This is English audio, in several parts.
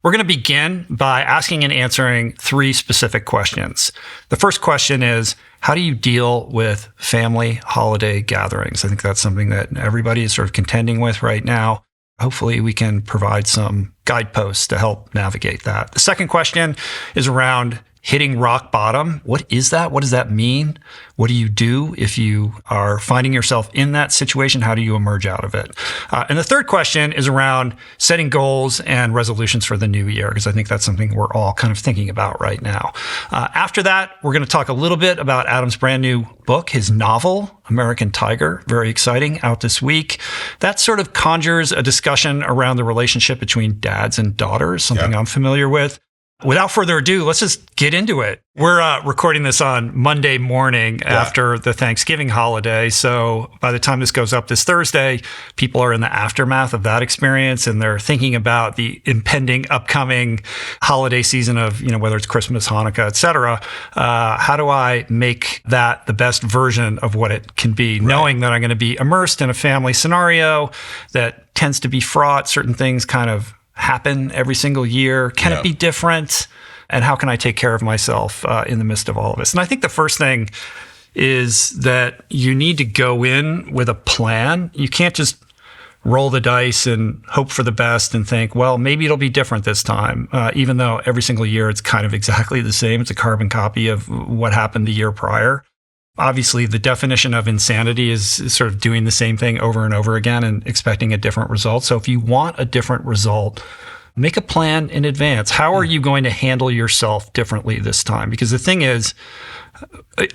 We're going to begin by asking and answering 3 specific questions. The first question is, how do you deal with family holiday gatherings? I think that's something that everybody is sort of contending with right now. Hopefully we can provide some guideposts to help navigate that. The second question is around hitting rock bottom. What is that? What does that mean? What do you do if you are finding yourself in that situation? How do you emerge out of it? And the third question is around setting goals and resolutions for the new year, because I think that's something we're all kind of thinking about right now. After that, we're going to talk a little bit about Adam's brand new book, his novel, American Tiger, very exciting, out this week. That sort of conjures a discussion around the relationship between dads and daughters, something I'm familiar with. Without further ado, let's just get into it. We're recording this on Monday morning after the Thanksgiving holiday. So by the time this goes up this Thursday, people are in the aftermath of that experience, and they're thinking about the impending upcoming holiday season of, whether it's Christmas, Hanukkah, et cetera. How do I make that the best version of what it can be, knowing that I'm going to be immersed in a family scenario that tends to be fraught, certain things kind of happen every single year? Can it be different? And how can I take care of myself in the midst of all of this? And I think the first thing is that you need to go in with a plan. You can't just roll the dice and hope for the best and think, well, maybe it'll be different this time, even though every single year it's kind of exactly the same. It's a carbon copy of what happened the year prior. Obviously, the definition of insanity is sort of doing the same thing over and over again and expecting a different result. So if you want a different result, make a plan in advance. How are you going to handle yourself differently this time? Because the thing is,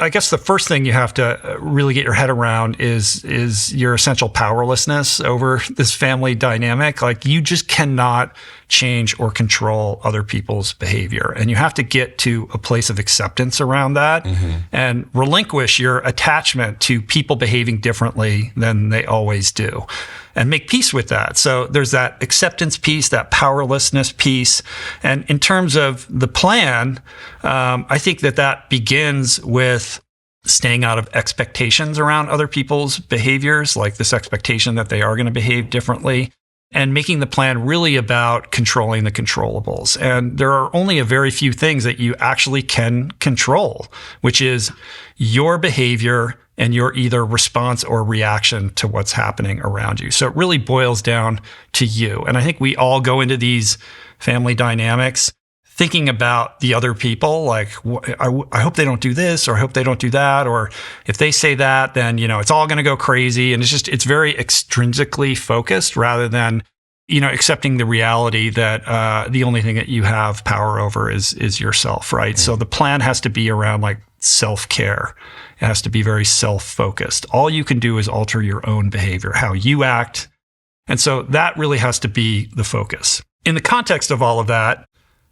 I guess the first thing you have to really get your head around is your essential powerlessness over this family dynamic. Like, you just cannot change or control other people's behavior. And you have to get to a place of acceptance around that and relinquish your attachment to people behaving differently than they always do, and make peace with that. So there's that acceptance piece, that powerlessness piece. And in terms of the plan, I think that begins with staying out of expectations around other people's behaviors, like this expectation that they are going to behave differently, and making the plan really about controlling the controllables. And there are only a very few things that you actually can control, which is your behavior and your either response or reaction to what's happening around you. So it really boils down to you. And I think we all go into these family dynamics thinking about the other people, like, I hope they don't do this, or I hope they don't do that, or if they say that, then, it's all going to go crazy. And it's very extrinsically focused rather than, accepting the reality that the only thing that you have power over is yourself, right? So the plan has to be around like self-care. It has to be very self-focused. All you can do is alter your own behavior, how you act. And so that really has to be the focus. In the context of all of that,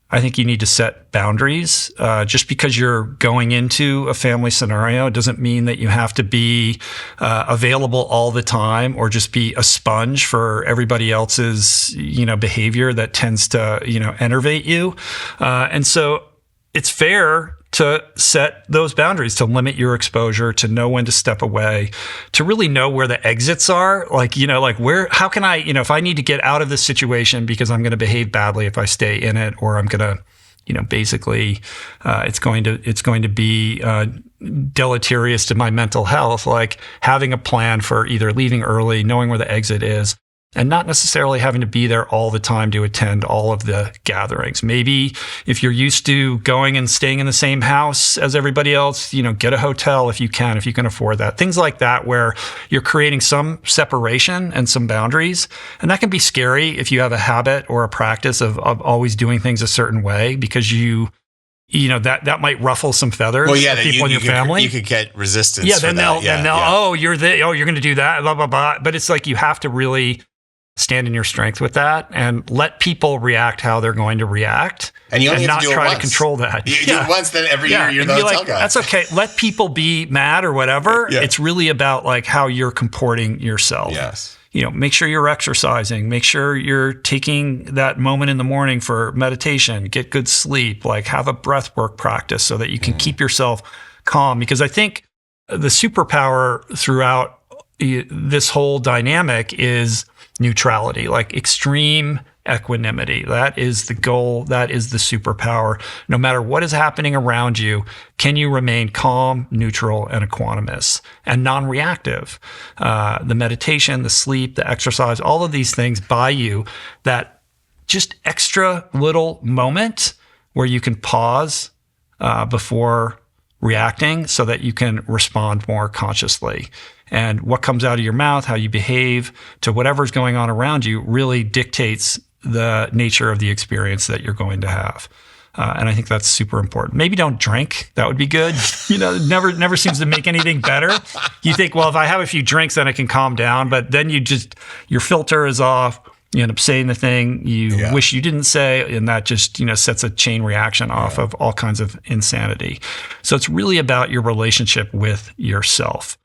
I think you need to set boundaries. Just because you're going into a family scenario doesn't mean that you have to be available all the time, or just be a sponge for everybody else's, behavior that tends to, enervate you. And so it's fair to set those boundaries, to limit your exposure, to know when to step away, to really know where the exits are. Like, how can I, if I need to get out of this situation because I'm going to behave badly if I stay in it, or I'm going to, basically, it's going to be deleterious to my mental health, like having a plan for either leaving early, knowing where the exit is, and not necessarily having to be there all the time to attend all of the gatherings. Maybe if you're used to going and staying in the same house as everybody else, get a hotel if you can afford that. Things like that, where you're creating some separation and some boundaries. And that can be scary if you have a habit or a practice of always doing things a certain way, because that might ruffle some feathers. Well, yeah, for people in your family. You could get resistance. Yeah, then they'll, oh, you're going to do that, blah, blah, blah. But it's like, you have to really stand in your strength with that and let people react how they're going to react, and you only not have to do try it to control that. You do it once, then every year you're the hotel guy. That's okay. Let people be mad or whatever. It's really about like how you're comporting yourself. Yes. Make sure you're exercising, make sure you're taking that moment in the morning for meditation, get good sleep, like have a breath work practice so that you can keep yourself calm. Because I think the superpower throughout this whole dynamic is neutrality, like extreme equanimity. That is the goal. That is the superpower. No matter what is happening around you, can you remain calm, neutral, and equanimous and non-reactive? The meditation, the sleep, the exercise, all of these things buy you that just extra little moment where you can pause before reacting so that you can respond more consciously. And what comes out of your mouth, how you behave to whatever's going on around you really dictates the nature of the experience that you're going to have. And I think that's super important. Maybe don't drink. That would be good. Never seems to make anything better. You think, well, if I have a few drinks, then I can calm down. But then your filter is off. You end up saying the thing you wish you didn't say, and that just sets a chain reaction off of all kinds of insanity. So it's really about your relationship with yourself.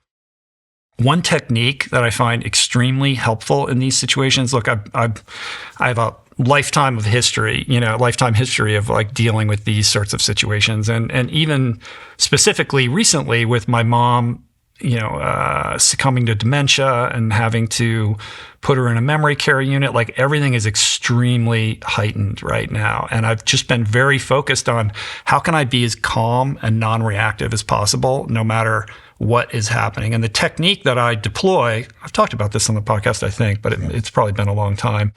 One technique that I find extremely helpful in these situations, look, I have a lifetime history of like dealing with these sorts of situations, and even specifically recently with my mom, succumbing to dementia and having to put her in a memory care unit. Like everything is extremely heightened right now. And I've just been very focused on how can I be as calm and non-reactive as possible, no matter what is happening. And the technique that I deploy, I've talked about this on the podcast, I think, but it's probably been a long time,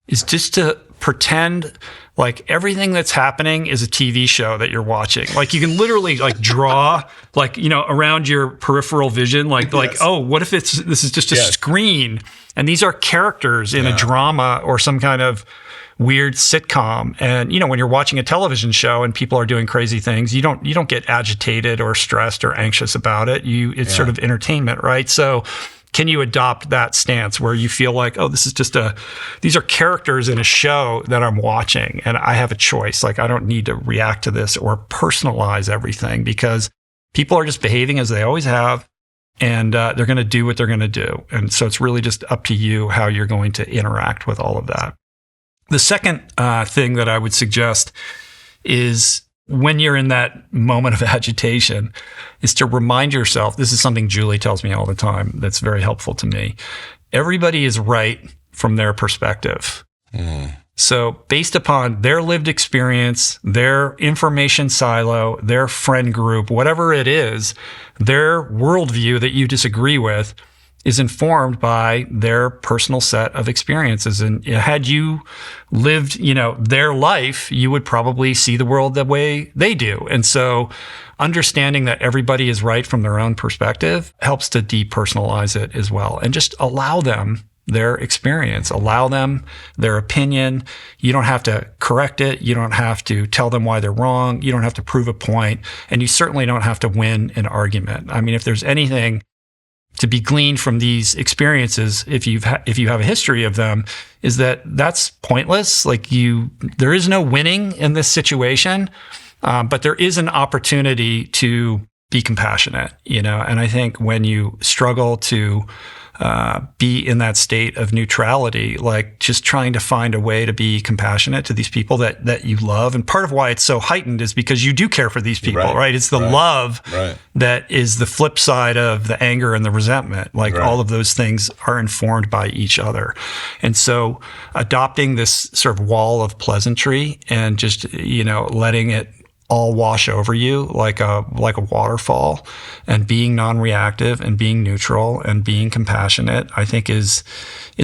is just to pretend like everything that's happening is a TV show that you're watching. Like you can literally like draw like, around your peripheral vision, like, oh, what if this is just a screen and these are characters in a drama or some kind of weird sitcom. And, when you're watching a television show and people are doing crazy things, you don't get agitated or stressed or anxious about it. It's sort of entertainment, right? So can you adopt that stance where you feel like, oh, these are characters in a show that I'm watching and I have a choice. Like I don't need to react to this or personalize everything because people are just behaving as they always have and they're going to do what they're going to do. And so it's really just up to you how you're going to interact with all of that. The second thing that I would suggest is when you're in that moment of agitation is to remind yourself, this is something Julie tells me all the time that's very helpful to me. Everybody is right from their perspective. So based upon their lived experience, their information silo, their friend group, whatever it is, their worldview that you disagree with is informed by their personal set of experiences. And had you lived, their life, you would probably see the world the way they do. And so understanding that everybody is right from their own perspective helps to depersonalize it as well. And just allow them their experience, allow them their opinion. You don't have to correct it. You don't have to tell them why they're wrong. You don't have to prove a point. And you certainly don't have to win an argument. I mean, if there's anything to be gleaned from these experiences, if you have a history of them, is that that's pointless. Like there is no winning in this situation, but there is an opportunity to be compassionate, and I think when you struggle to be in that state of neutrality, like just trying to find a way to be compassionate to these people that you love. And part of why it's so heightened is because you do care for these people, right? It's the love that is the flip side of the anger and the resentment. Like all of those things are informed by each other. And so adopting this sort of wall of pleasantry and just, letting it all wash over you like a waterfall, and being non-reactive and being neutral and being compassionate, I think is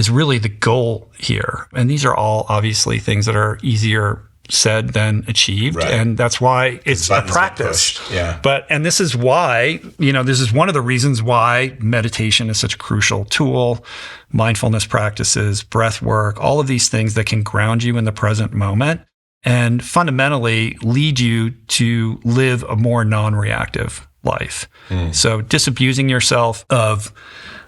really the goal here. And these are all obviously things that are easier said than achieved. And that's why it's a practice. And this is why, this is one of the reasons why meditation is such a crucial tool. Mindfulness practices, breath work, all of these things that can ground you in the present moment and fundamentally lead you to live a more non-reactive life. So disabusing yourself of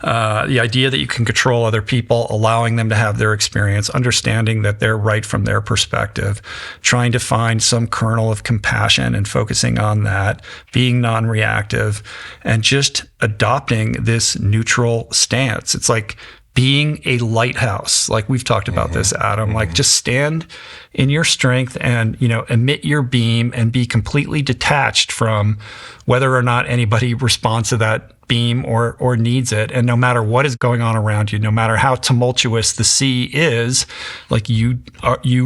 the idea that you can control other people, allowing them to have their experience, understanding that they're right from their perspective, trying to find some kernel of compassion and focusing on that, being non-reactive, and just adopting this neutral stance. It's like being a lighthouse. Like we've talked about this, Adam, like just stand in your strength and, emit your beam and be completely detached from whether or not anybody responds to that beam or needs it. And no matter what is going on around you, no matter how tumultuous the sea is, like you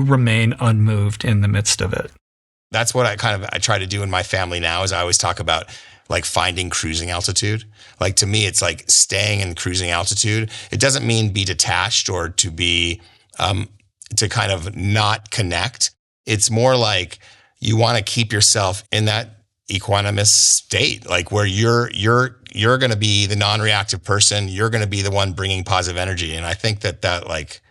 remain unmoved in the midst of it. That's what I try to do in my family now is I always talk about like finding cruising altitude. Like to me, it's like staying in cruising altitude. It doesn't mean be detached or to be, to kind of not connect. It's more like you want to keep yourself in that equanimous state, like where you're going to be the non-reactive person. You're going to be the one bringing positive energy. And I think that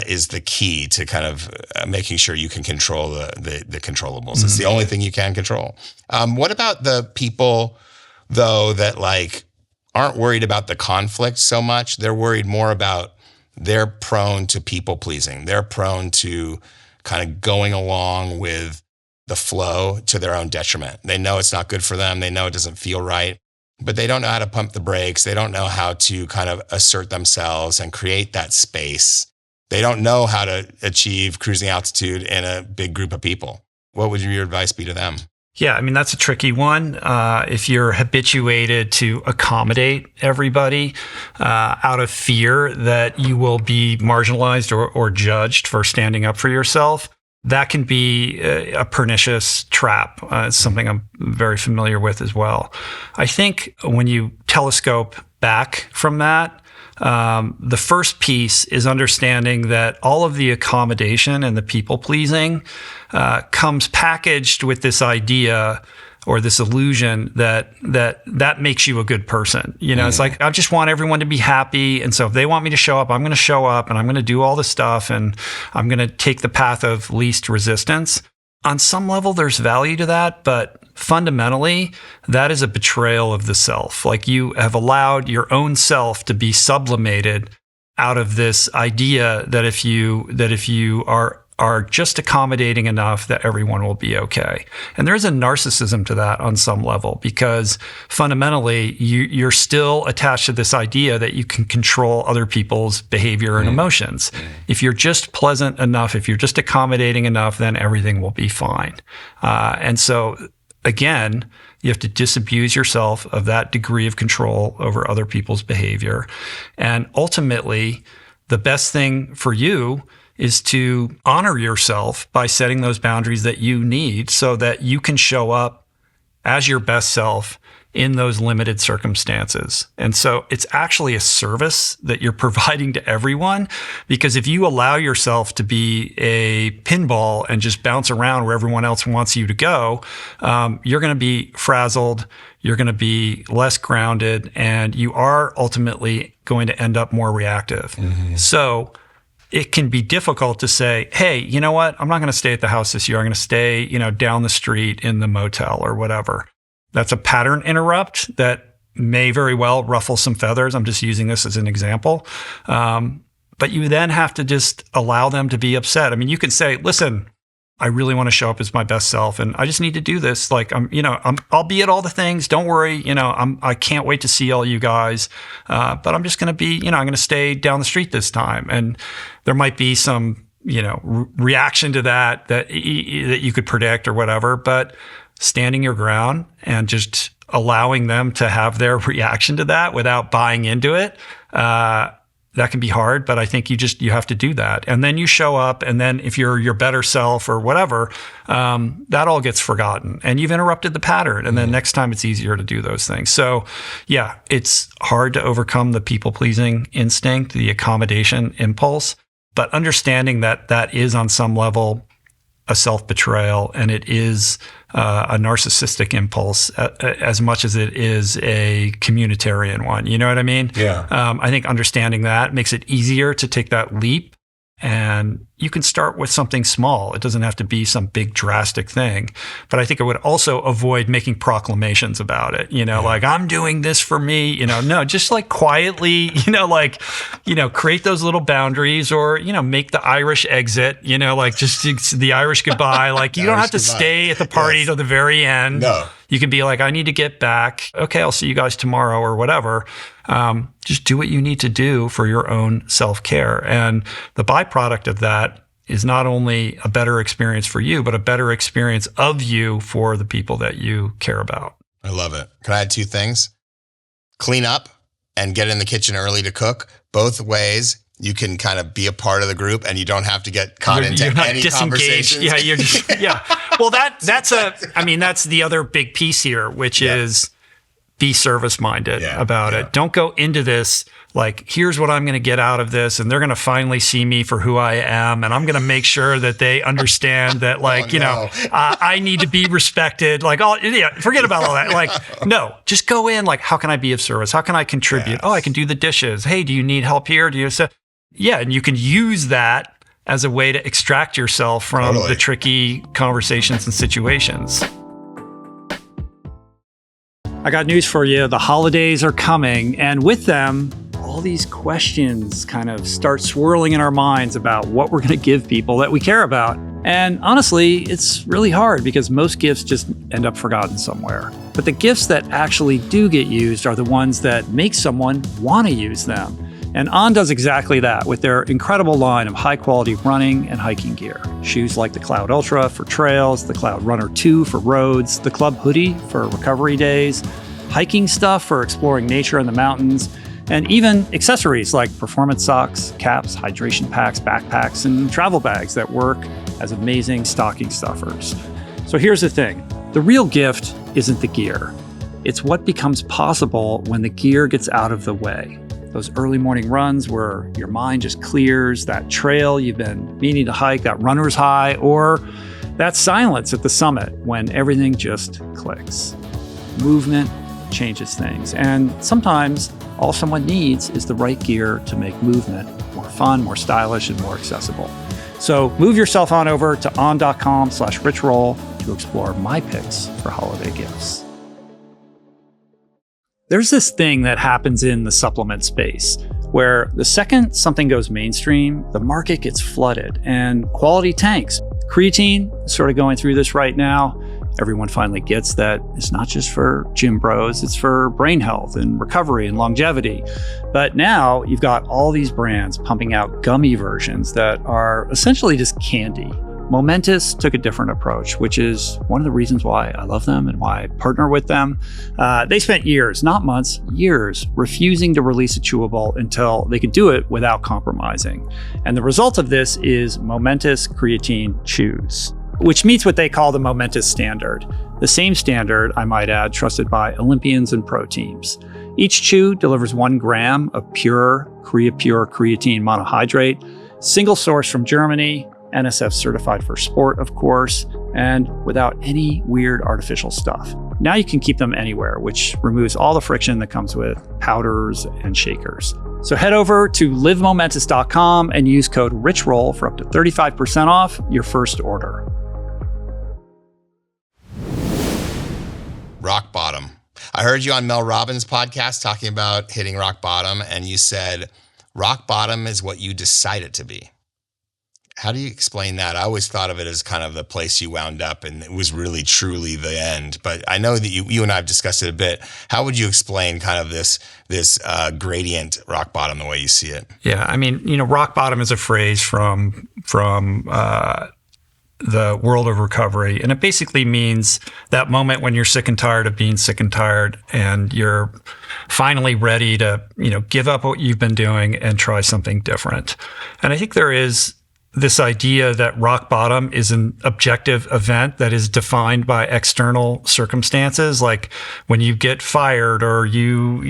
is the key to kind of making sure you can control the controllables. It's the only thing you can control. What about the people, though, that like aren't worried about the conflict so much? They're worried more about they're prone to people pleasing. They're prone to kind of going along with the flow to their own detriment. They know it's not good for them. They know it doesn't feel right, but they don't know how to pump the brakes. They don't know how to kind of assert themselves and create that space. They don't know how to achieve cruising altitude in a big group of people. What would your advice be to them? Yeah, I mean, that's a tricky one. If you're habituated to accommodate everybody out of fear that you will be marginalized or judged for standing up for yourself, that can be a pernicious trap. It's something I'm very familiar with as well. I think when you telescope back from that, the first piece is understanding that all of the accommodation and the people pleasing comes packaged with this idea or this illusion that makes you a good person. It's like, I just want everyone to be happy. And so if they want me to show up, I'm going to show up and I'm going to do all the stuff and I'm going to take the path of least resistance. On some level, there's value to that, but fundamentally, that is a betrayal of the self. Like you have allowed your own self to be sublimated out of this idea that if you are just accommodating enough that everyone will be okay. And there's a narcissism to that on some level because fundamentally you're still attached to this idea that you can control other people's behavior and emotions. If you're just pleasant enough, if you're just accommodating enough, then everything will be fine. And so again, you have to disabuse yourself of that degree of control over other people's behavior. And ultimately, the best thing for you is to honor yourself by setting those boundaries that you need so that you can show up as your best self in those limited circumstances. And so it's actually a service that you're providing to everyone, because if you allow yourself to be a pinball and just bounce around where everyone else wants you to go, you're going to be frazzled, you're going to be less grounded, and you are ultimately going to end up more reactive. So it can be difficult to say, hey, you know what? I'm not going to stay at the house this year. I'm going to stay, down the street in the motel or whatever. That's a pattern interrupt that may very well ruffle some feathers. I'm just using this as an example. But you then have to just allow them to be upset. I mean, you can say, listen, I really want to show up as my best self, and I just need to do this. Like, I'll be at all the things. Don't worry. I can't wait to see all you guys. But I'm just going to be, I'm going to stay down the street this time. And there might be some, reaction to that you could predict or whatever. But standing your ground and just allowing them to have their reaction to that without buying into it, that can be hard, but I think you have to do that. And then you show up, and then if you're your better self or whatever, that all gets forgotten and you've interrupted the pattern. And then next time it's easier to do those things. So yeah, it's hard to overcome the people-pleasing instinct, the accommodation impulse, but understanding that is on some level a self-betrayal, and it is a narcissistic impulse as much as it is a communitarian one. You know what I mean? Yeah. I think understanding that makes it easier to take that leap and you can start with something small. It doesn't have to be some big drastic thing. But I think I would also avoid making proclamations about it. Like, I'm doing this for me. No, just like quietly, create those little boundaries, or, make the Irish exit, like just the Irish goodbye. Like, you don't have to stay at the party till the very end. No. You can be like, I need to get back. Okay, I'll see you guys tomorrow or whatever. Just do what you need to do for your own self-care. And the byproduct of that is not only a better experience for you, but a better experience of you for the people that you care about. I love it. Can I add 2 things? Clean up and get in the kitchen early to cook. Both ways, you can kind of be a part of the group and you don't have to get caught into any conversations. Yeah, you're just, yeah. Well, that's the other big piece here, which is be service-minded about it. Don't go into this like, here's what I'm going to get out of this, and they're going to finally see me for who I am, and I'm going to make sure that they understand that, like, I need to be respected. Like, forget about all that. Like, no, just go in like, how can I be of service? How can I contribute? Yes. Oh, I can do the dishes. Hey, do you need help here? And you can use that as a way to extract yourself from the tricky conversations and situations. I got news for you. The holidays are coming, and with them, all these questions kind of start swirling in our minds about what we're going to give people that we care about. And honestly, it's really hard because most gifts just end up forgotten somewhere. But the gifts that actually do get used are the ones that make someone want to use them. And On does exactly that with their incredible line of high-quality running and hiking gear. Shoes like the Cloud Ultra for trails, the Cloud Runner 2 for roads, the Club Hoodie for recovery days, hiking stuff for exploring nature in the mountains, and even accessories like performance socks, caps, hydration packs, backpacks, and travel bags that work as amazing stocking stuffers. So here's the thing. The real gift isn't the gear. It's what becomes possible when the gear gets out of the way. Those early morning runs where your mind just clears, that trail you've been meaning to hike, that runner's high, or that silence at the summit when everything just clicks. Movement changes things, and sometimes all someone needs is the right gear to make movement more fun, more stylish, and more accessible. So move yourself on over to on.com/richroll to explore my picks for holiday gifts. There's this thing that happens in the supplement space where the second something goes mainstream, the market gets flooded and quality tanks. Creatine is sort of going through this right now. Everyone finally gets that it's not just for gym bros, it's for brain health and recovery and longevity. But now you've got all these brands pumping out gummy versions that are essentially just candy. Momentous took a different approach, which is one of the reasons why I love them and why I partner with them. They spent years, not months, years, refusing to release a chewable until they could do it without compromising. And the result of this is Momentous Creatine Chews, which meets what they call the Momentous standard. The same standard, I might add, trusted by Olympians and pro teams. Each chew delivers 1 gram of pure creatine monohydrate, single source from Germany, NSF certified for sport, of course, and without any weird artificial stuff. Now you can keep them anywhere, which removes all the friction that comes with powders and shakers. So head over to livemomentous.com and use code RICHROLL for up to 35% off your first order. Rock bottom. I heard you on Mel Robbins' podcast talking about hitting rock bottom, and you said rock bottom is what you decide it to be. How do you explain that? I always thought of it as kind of the place you wound up and it was really truly the end. But I know that you and I have discussed it a bit. How would you explain kind of this gradient rock bottom the way you see it? Yeah, I mean, rock bottom is a phrase from the world of recovery. And it basically means that moment when you're sick and tired of being sick and tired and you're finally ready to, give up what you've been doing and try something different. And I think there is this idea that rock bottom is an objective event that is defined by external circumstances, like when you get fired or you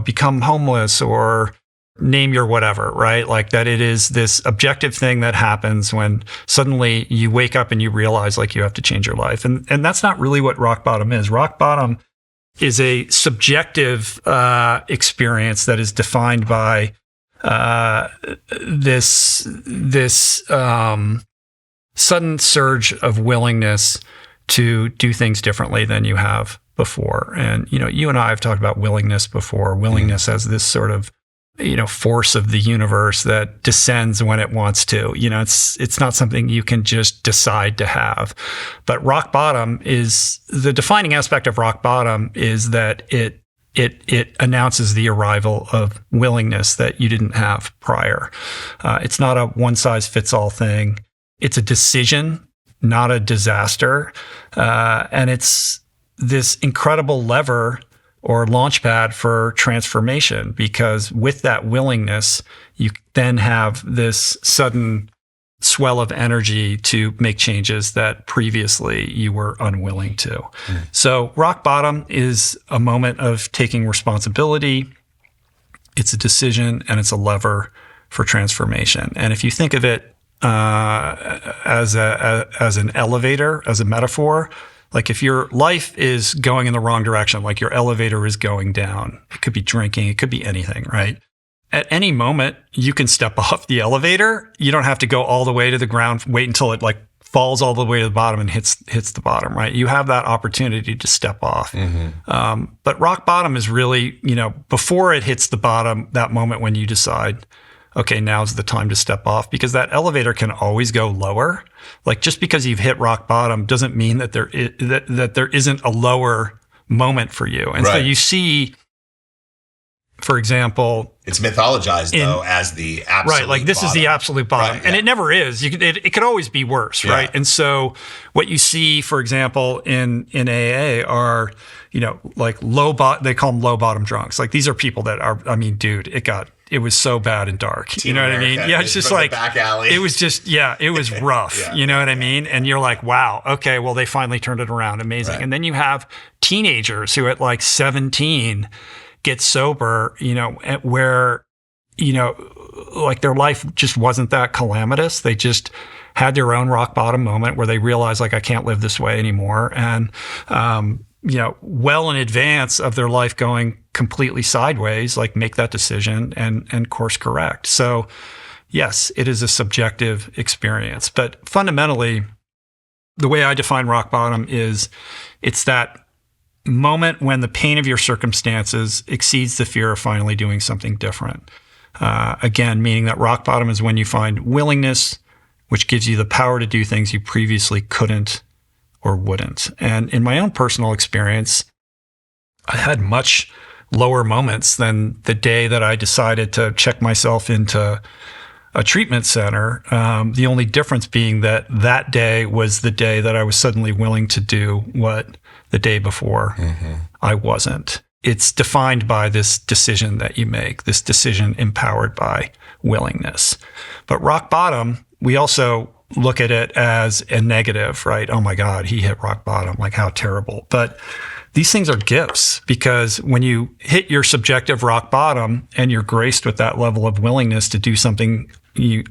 become homeless or name your whatever, right? Like that it is this objective thing that happens when suddenly you wake up and you realize like you have to change your life. And that's not really what rock bottom is. Rock bottom is a subjective experience that is defined by this sudden surge of willingness to do things differently than you have before. And, you and I have talked about willingness before, willingness as this sort of, force of the universe that descends when it wants to. It's not something you can just decide to have. But rock bottom is the defining aspect of rock bottom is that it announces the arrival of willingness that you didn't have prior. It's not a one size fits all thing. It's a decision, not a disaster. And it's this incredible lever or launch pad for transformation, because with that willingness, you then have this sudden swell of energy to make changes that previously you were unwilling to. So rock bottom is a moment of taking responsibility. It's a decision and it's a lever for transformation. And if you think of it as an elevator, as a metaphor, like if your life is going in the wrong direction, like your elevator is going down, it could be drinking, it could be anything, right? At any moment, you can step off the elevator. You don't have to go all the way to the ground, wait until it falls all the way to the bottom and hits the bottom, right? You have that opportunity to step off. But rock bottom is really, before it hits the bottom, that moment when you decide, okay, now's the time to step off, because that elevator can always go lower. Like just because you've hit rock bottom doesn't mean that there isn't a lower moment for you. And so you see, for example, it's mythologized though as the absolute right. Like this is the absolute bottom, and it never is. It could always be worse, right? And so what you see, for example, in AA are like they call them low bottom drunks. Like these are people that are. I mean, dude, it was so bad and dark. You know what I mean? Yeah, it's just like back alley. It was just it was rough. You know what I mean? And you're like, wow, okay, well they finally turned it around, amazing. Right. And then you have teenagers who at like 17 get sober, where, like their life just wasn't that calamitous. They just had their own rock bottom moment where they realized like, I can't live this way anymore. And, well in advance of their life going completely sideways, like make that decision and course correct. So yes, it is a subjective experience, but fundamentally the way I define rock bottom is it's that moment when the pain of your circumstances exceeds the fear of finally doing something different. Again, meaning that rock bottom is when you find willingness, which gives you the power to do things you previously couldn't or wouldn't. And in my own personal experience, I had much lower moments than the day that I decided to check myself into a treatment center. The only difference being that day was the day that I was suddenly willing to do what the day before I wasn't. It's defined by this decision that you make, this decision empowered by willingness. But rock bottom, we also look at it as a negative, right? Oh my God, he hit rock bottom, like how terrible. But these things are gifts, because when you hit your subjective rock bottom and you're graced with that level of willingness to do something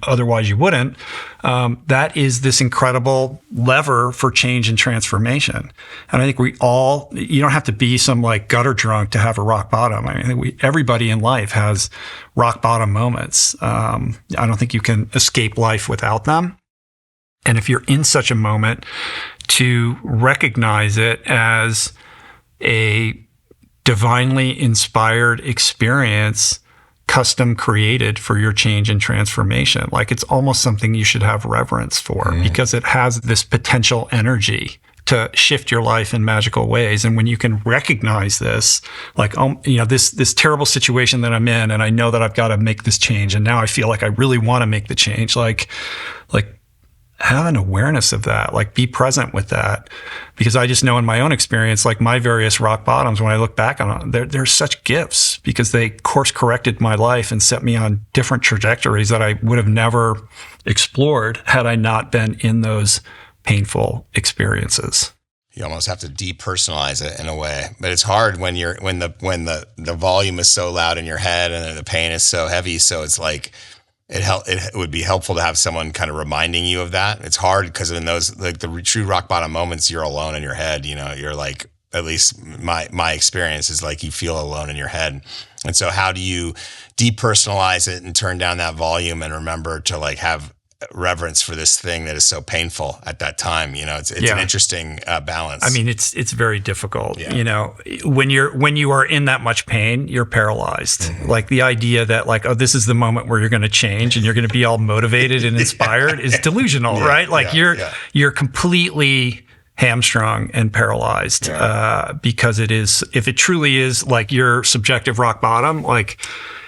otherwise you wouldn't, that is this incredible lever for change and transformation. And I think you don't have to be some like gutter drunk to have a rock bottom. I mean, I think everybody in life has rock bottom moments. I don't think you can escape life without them. And if you're in such a moment, to recognize it as a divinely inspired experience, custom created for your change and transformation. Like it's almost something you should have reverence for, because it has this potential energy to shift your life in magical ways. And when you can recognize this, like, this terrible situation that I'm in, and I know that I've got to make this change, and now I feel like I really want to make the change, like have an awareness of that, like be present with that. Because I just know in my own experience, like my various rock bottoms, when I look back on them, they're such gifts, because they course corrected my life and set me on different trajectories that I would have never explored had I not been in those painful experiences. You almost have to depersonalize it in a way, but it's hard when the volume is so loud in your head and the pain is so heavy. So it's like, it would be helpful to have someone kind of reminding you of that. It's hard because in those, like the true rock bottom moments, you're alone in your head. You're like, at least my experience is like you feel alone in your head. And so how do you depersonalize it and turn down that volume and remember to like have reverence for this thing that is so painful at that time? You know, it's an interesting balance. I mean, it's very difficult. You know, when you are in that much pain, you're paralyzed. Like the idea that like, oh, this is the moment where you're going to change and you're going to be all motivated and inspired is delusional, right? Like you're completely hamstrung and paralyzed because it is, if it truly is like your subjective rock bottom, like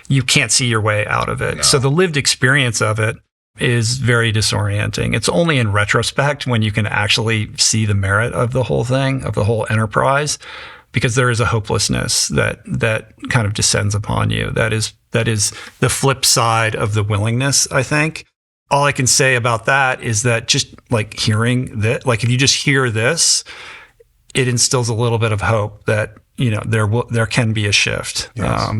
you can't see your way out of it. No. So the lived experience of it is very disorienting. It's only in retrospect when you can actually see the merit of the whole thing, of the whole enterprise, because there is a hopelessness that kind of descends upon you. That is the flip side of the willingness, I think. All I can say about that is that just like hearing that, like if you just hear this, it instills a little bit of hope that, you know, there can be a shift. Yes.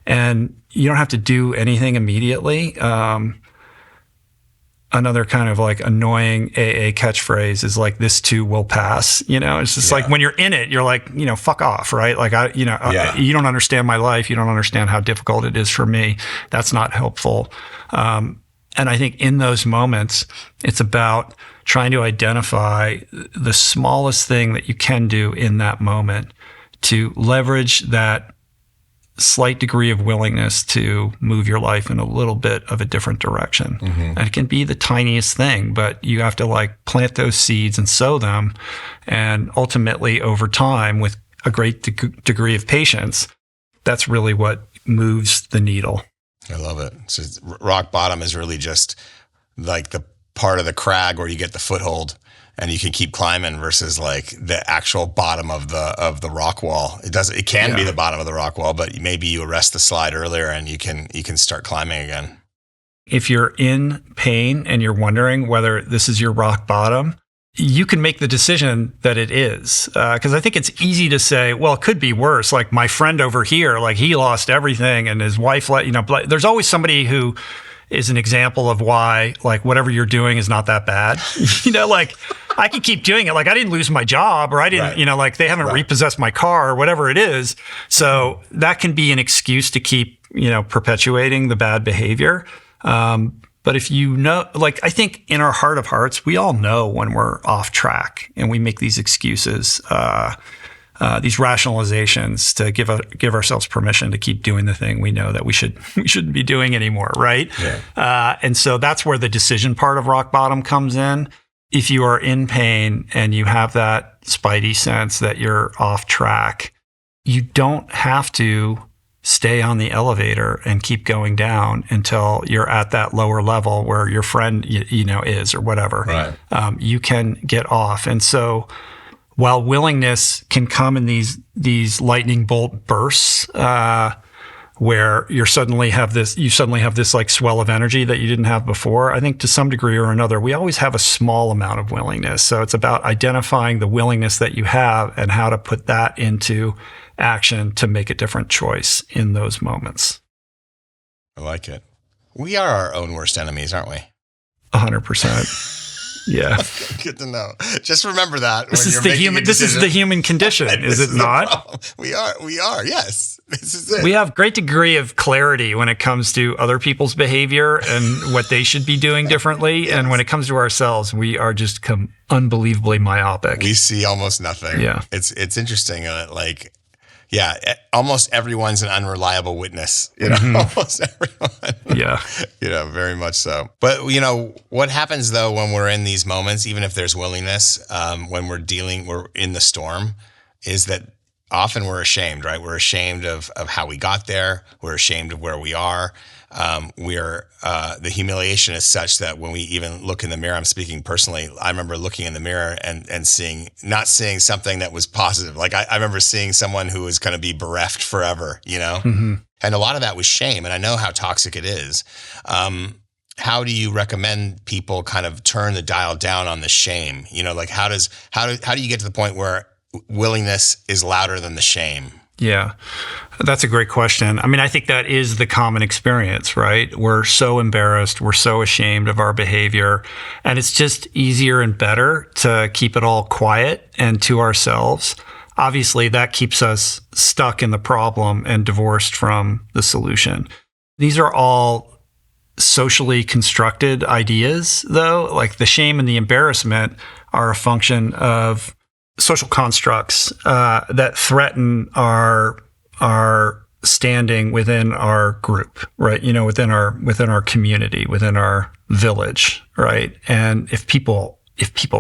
And you don't have to do anything immediately. Another kind of like annoying AA catchphrase is like, this too will pass. You know, it's just like when you're in it, you're like, you know, fuck off, right? Like, you don't understand my life. You don't understand how difficult it is for me. That's not helpful. And I think in those moments, it's about trying to identify the smallest thing that you can do in that moment to leverage that slight degree of willingness to move your life in a little bit of a different direction. And it can be the tiniest thing, but you have to like plant those seeds and sow them. And ultimately over time, with a great degree of patience, that's really what moves the needle. I love it. So rock bottom is really just like the part of the crag where you get the foothold and you can keep climbing versus like the actual bottom of the rock wall. It can be the bottom of the rock wall, but maybe you arrest the slide earlier and you can start climbing again. If you're in pain and you're wondering whether this is your rock bottom, you can make the decision that it is. Because I think it's easy to say, well, it could be worse. Like my friend over here, like he lost everything and his wife, there's always somebody who is an example of why, like, whatever you're doing is not that bad. You know, like I can keep doing it. Like I didn't lose my job or I didn't, you know, like they haven't repossessed my car or whatever it is. So that can be an excuse to keep, you know, perpetuating the bad behavior. But if you know, like, I think in our heart of hearts, we all know when we're off track and we make these excuses, these rationalizations to give ourselves permission to keep doing the thing we know that we shouldn't be doing anymore, right? Yeah. And so that's where the decision part of rock bottom comes in. If you are in pain and you have that spidey sense that you're off track, you don't have to stay on the elevator and keep going down until you're at that lower level where your friend, you know, is or whatever. Right. You can get off. And so while willingness can come in these lightning bolt bursts, where you suddenly have this like swell of energy that you didn't have before, I think to some degree or another, we always have a small amount of willingness. So it's about identifying the willingness that you have and how to put that into action to make a different choice in those moments. I like it. We are our own worst enemies, aren't we? 100%. Yeah. Good to know. Just remember that. This is the human condition, is it not? We are. Yes. This is it. We have great degree of clarity when it comes to other people's behavior and what they should be doing differently. Yes. And when it comes to ourselves, we are just unbelievably myopic. We see almost nothing. Yeah. It's interesting. Almost everyone's an unreliable witness, you know, almost everyone. Yeah. You know, very much so. But, you know, what happens though when we're in these moments, even if there's willingness, when we're in the storm, is that often we're ashamed, right? We're ashamed of how we got there. We're ashamed of where we are. The humiliation is such that when we even look in the mirror, I'm speaking personally, I remember looking in the mirror and not seeing something that was positive. Like I remember seeing someone who was going to be bereft forever, you know? Mm-hmm. And a lot of that was shame. And I know how toxic it is. How do you recommend people kind of turn the dial down on the shame? You know, like how do you get to the point where willingness is louder than the shame? Yeah, that's a great question. I mean, I think that is the common experience, right? We're so embarrassed. We're so ashamed of our behavior. And it's just easier and better to keep it all quiet and to ourselves. obviously that keeps us stuck in the problem and divorced from the solution. These are all socially constructed ideas, though. Like the shame and the embarrassment are a function of social constructs that threaten our standing within our group, right? Within our community, within our village, right? And if people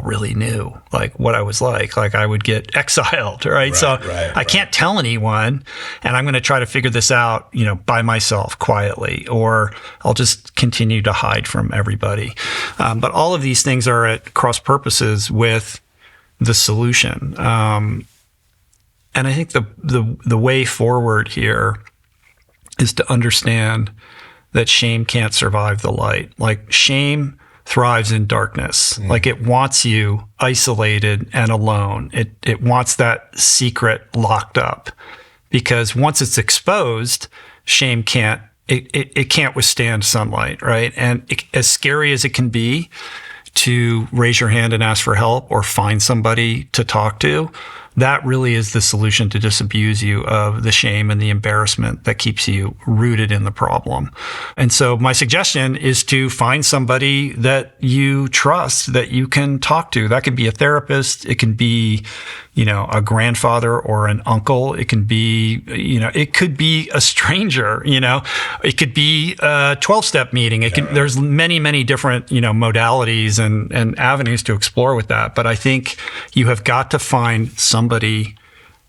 really knew like what I was like I would get exiled, right? So I can't tell anyone, and I'm going to try to figure this out, by myself quietly, or I'll just continue to hide from everybody. But all of these things are at cross purposes with the solution. And I think the way forward here is to understand that shame can't survive the light. Like shame thrives in darkness. Like it wants you isolated and alone. It wants that secret locked up, because once it's exposed, shame can't withstand sunlight, right? And as scary as it can be to raise your hand and ask for help or find somebody to talk to, that really is the solution to disabuse you of the shame and the embarrassment that keeps you rooted in the problem. And so my suggestion is to find somebody that you trust, that you can talk to. That could be a therapist. It can be, a grandfather or an uncle. It can be, it could be a stranger, it could be a 12-step meeting. There's many, many different, modalities and avenues to explore with that. But I think you have got to find somebody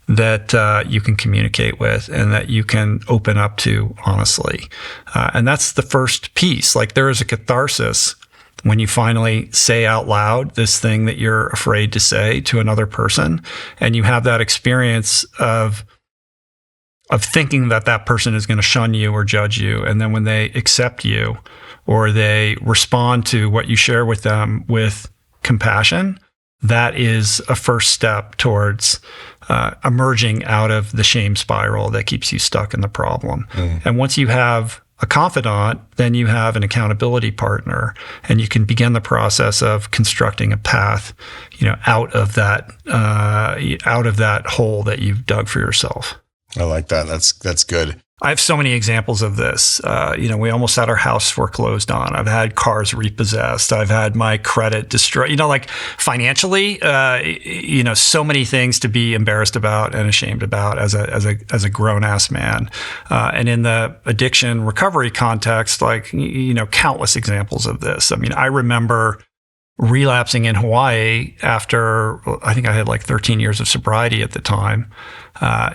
that you can communicate with and that you can open up to honestly. And that's the first piece. Like there is a catharsis when you finally say out loud this thing that you're afraid to say to another person, and you have that experience of thinking that person is going to shun you or judge you. And then when they accept you or they respond to what you share with them with compassion, that is a first step towards emerging out of the shame spiral that keeps you stuck in the problem. And once you have a confidant, then you have an accountability partner, and you can begin the process of constructing a path, out of that hole that you've dug for yourself. I like that. That's good. I have so many examples of this. We almost had our house foreclosed on. I've had cars repossessed. I've had my credit destroyed. Like financially, so many things to be embarrassed about and ashamed about as a grown ass man. And in the addiction recovery context, countless examples of this. I mean, I remember relapsing in Hawaii after, I think I had 13 years of sobriety at the time.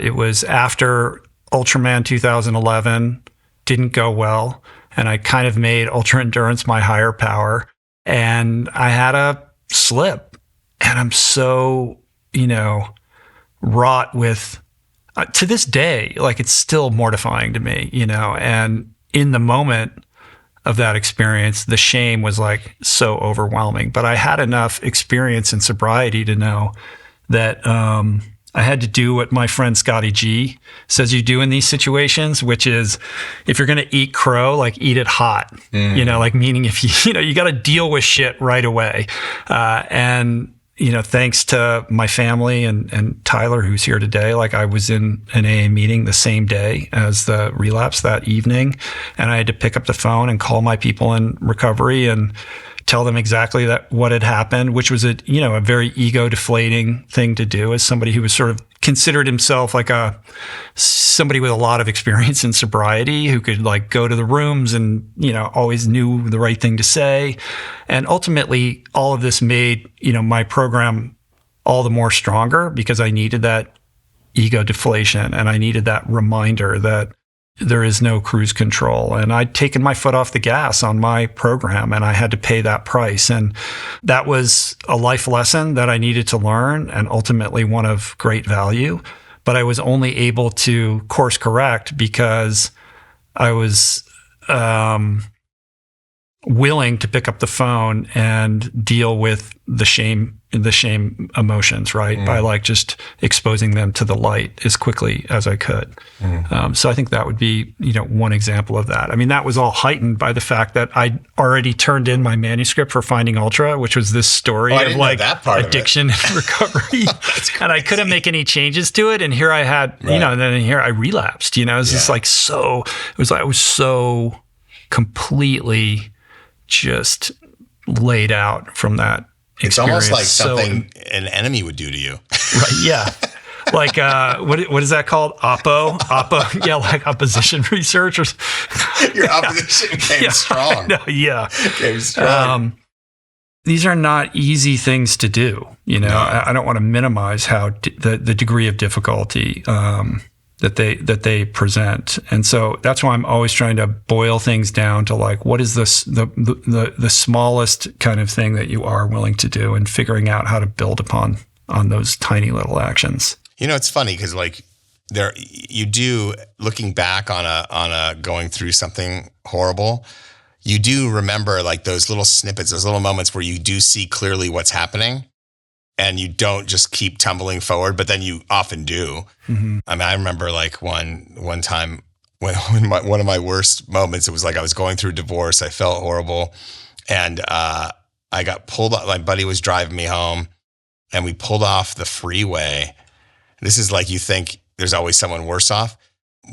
It was after Ultraman 2011 didn't go well, and I kind of made ultra endurance my higher power, and I had a slip, and I'm so, wrought with, to this day, it's still mortifying to me, and in the moment of that experience, the shame was so overwhelming, but I had enough experience in sobriety to know that, I had to do what my friend Scotty G says you do in these situations, which is if you're going to eat crow, eat it hot, meaning if you got to deal with shit right away. And thanks to my family and Tyler, who's here today, I was in an AA meeting the same day as the relapse that evening, and I had to pick up the phone and call my people in recovery and tell them exactly what had happened, which was a very ego deflating thing to do as somebody who was sort of considered himself somebody with a lot of experience in sobriety who could go to the rooms and, always knew the right thing to say. And ultimately all of this made, my program all the more stronger because I needed that ego deflation and I needed that reminder that there is no cruise control. And I'd taken my foot off the gas on my program and I had to pay that price. And that was a life lesson that I needed to learn and ultimately one of great value. But I was only able to course correct because I was willing to pick up the phone and deal with the shame the shame emotions, right? By like just exposing them to the light as quickly as I could. So I think that would be, one example of that. I mean, that was all heightened by the fact that I already turned in my manuscript for Finding Ultra, which was this story of like addiction and recovery. And I couldn't make any changes to it. And here I had, and then here I relapsed, it was just like, I was so completely just laid out from that experience. It's almost like something an enemy would do to you. Right. Yeah. Like, what is that called? Oppo. Yeah. Like opposition research or your opposition came strong. No, yeah. Came strong. These are not easy things to do. No. I don't want to minimize how the degree of difficulty, that they present. And so that's why I'm always trying to boil things down to like, what is this, the smallest kind of thing that you are willing to do, and figuring out how to build on those tiny little actions. It's funny because like you do, looking back on a going through something horrible, you do remember like those little snippets, those little moments where you do see clearly what's happening. And you don't just keep tumbling forward, but then you often do. Mm-hmm. I mean, I remember like one time when one of my worst moments, it was like I was going through divorce. I felt horrible. And I got pulled off. My buddy was driving me home, and we pulled off the freeway. This is like, you think there's always someone worse off.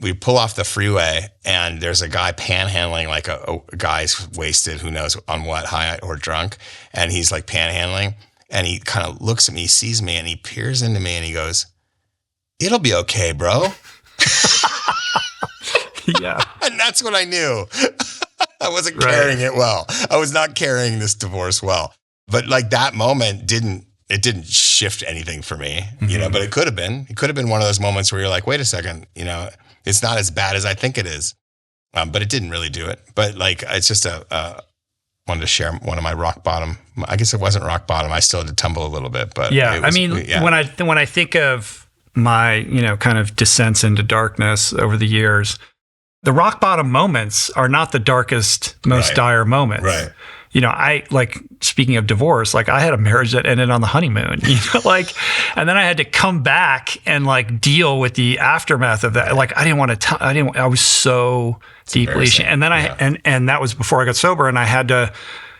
We pull off the freeway, and there's a guy panhandling, like a guy's wasted, who knows on what, high or drunk. And he's like panhandling. And he kind of looks at me, sees me, and he peers into me, and he goes, "It'll be okay, bro." Yeah. And that's what I knew. I wasn't carrying it well. I was not carrying this divorce well. But like that moment didn't shift anything for me, but it could have been. It could have been one of those moments where you're like, wait a second, it's not as bad as I think it is. But it didn't really do it. But like, it's just wanted to share one of my rock bottom. I guess it wasn't rock bottom. I still had to tumble a little bit, but when I think of my, kind of descents into darkness over the years, the rock bottom moments are not the darkest, most dire moments. Right. I like, speaking of divorce, like I had a marriage that ended on the honeymoon, and then I had to come back and like deal with the aftermath of that. Like I was so deeply, and then and that was before I got sober, and I had to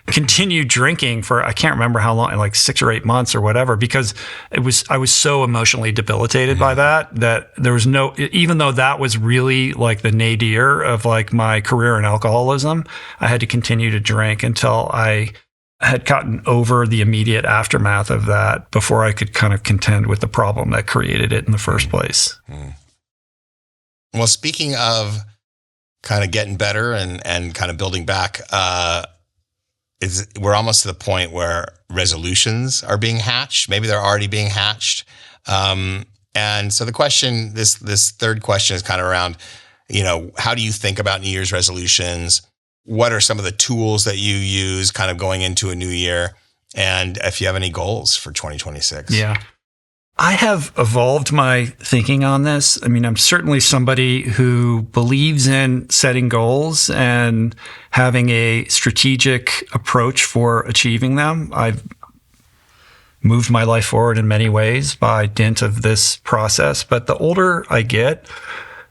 continue drinking for, I can't remember how long, like 6 or 8 months or whatever, because I was so emotionally debilitated by that there was even though that was really like the nadir of like my career in alcoholism, I had to continue to drink until I had gotten over the immediate aftermath of that before I could kind of contend with the problem that created it in the first place. Well, speaking of kind of getting better and kind of building back, we're almost to the point where resolutions are being hatched. Maybe they're already being hatched. And so the question, this third question is kind of around, how do you think about New Year's resolutions? What are some of the tools that you use kind of going into a new year? And if you have any goals for 2026? Yeah. I have evolved my thinking on this. I mean, I'm certainly somebody who believes in setting goals and having a strategic approach for achieving them. I've moved my life forward in many ways by dint of this process. But the older I get,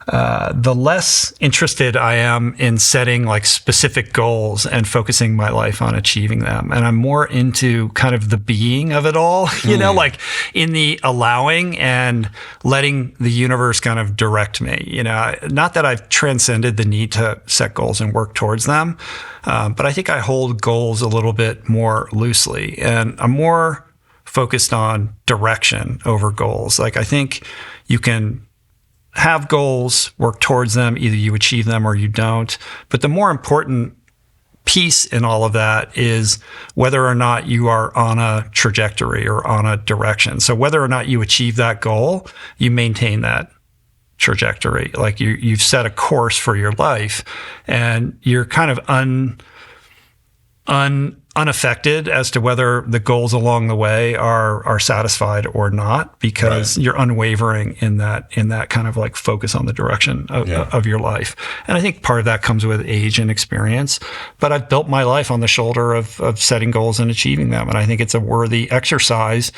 the less interested I am in setting like specific goals and focusing my life on achieving them. And I'm more into kind of the being of it all, like in the allowing and letting the universe kind of direct me. Not that I've transcended the need to set goals and work towards them, but I think I hold goals a little bit more loosely, and I'm more focused on direction over goals. Like I think you can have goals, work towards them, either you achieve them or you don't. But the more important piece in all of that is whether or not you are on a trajectory or on a direction. So whether or not you achieve that goal, you maintain that trajectory. Like you've set a course for your life, and you're kind of unaffected as to whether the goals along the way are satisfied or not, because you're unwavering in that kind of like focus on the direction of your life. And I think part of that comes with age and experience, but I've built my life on the shoulder of setting goals and achieving them. And I think it's a worthy exercise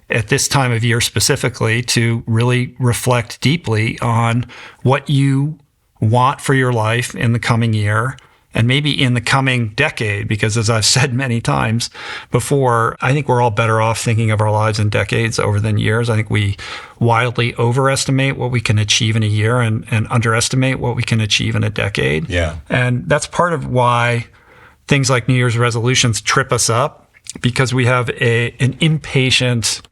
at this time of year specifically to really reflect deeply on what you want for your life in the coming year and maybe in the coming decade, because as I've said many times before, I think we're all better off thinking of our lives in decades over than years. I think we wildly overestimate what we can achieve in a year and underestimate what we can achieve in a decade. Yeah. And that's part of why things like New Year's resolutions trip us up, because we have an impatient,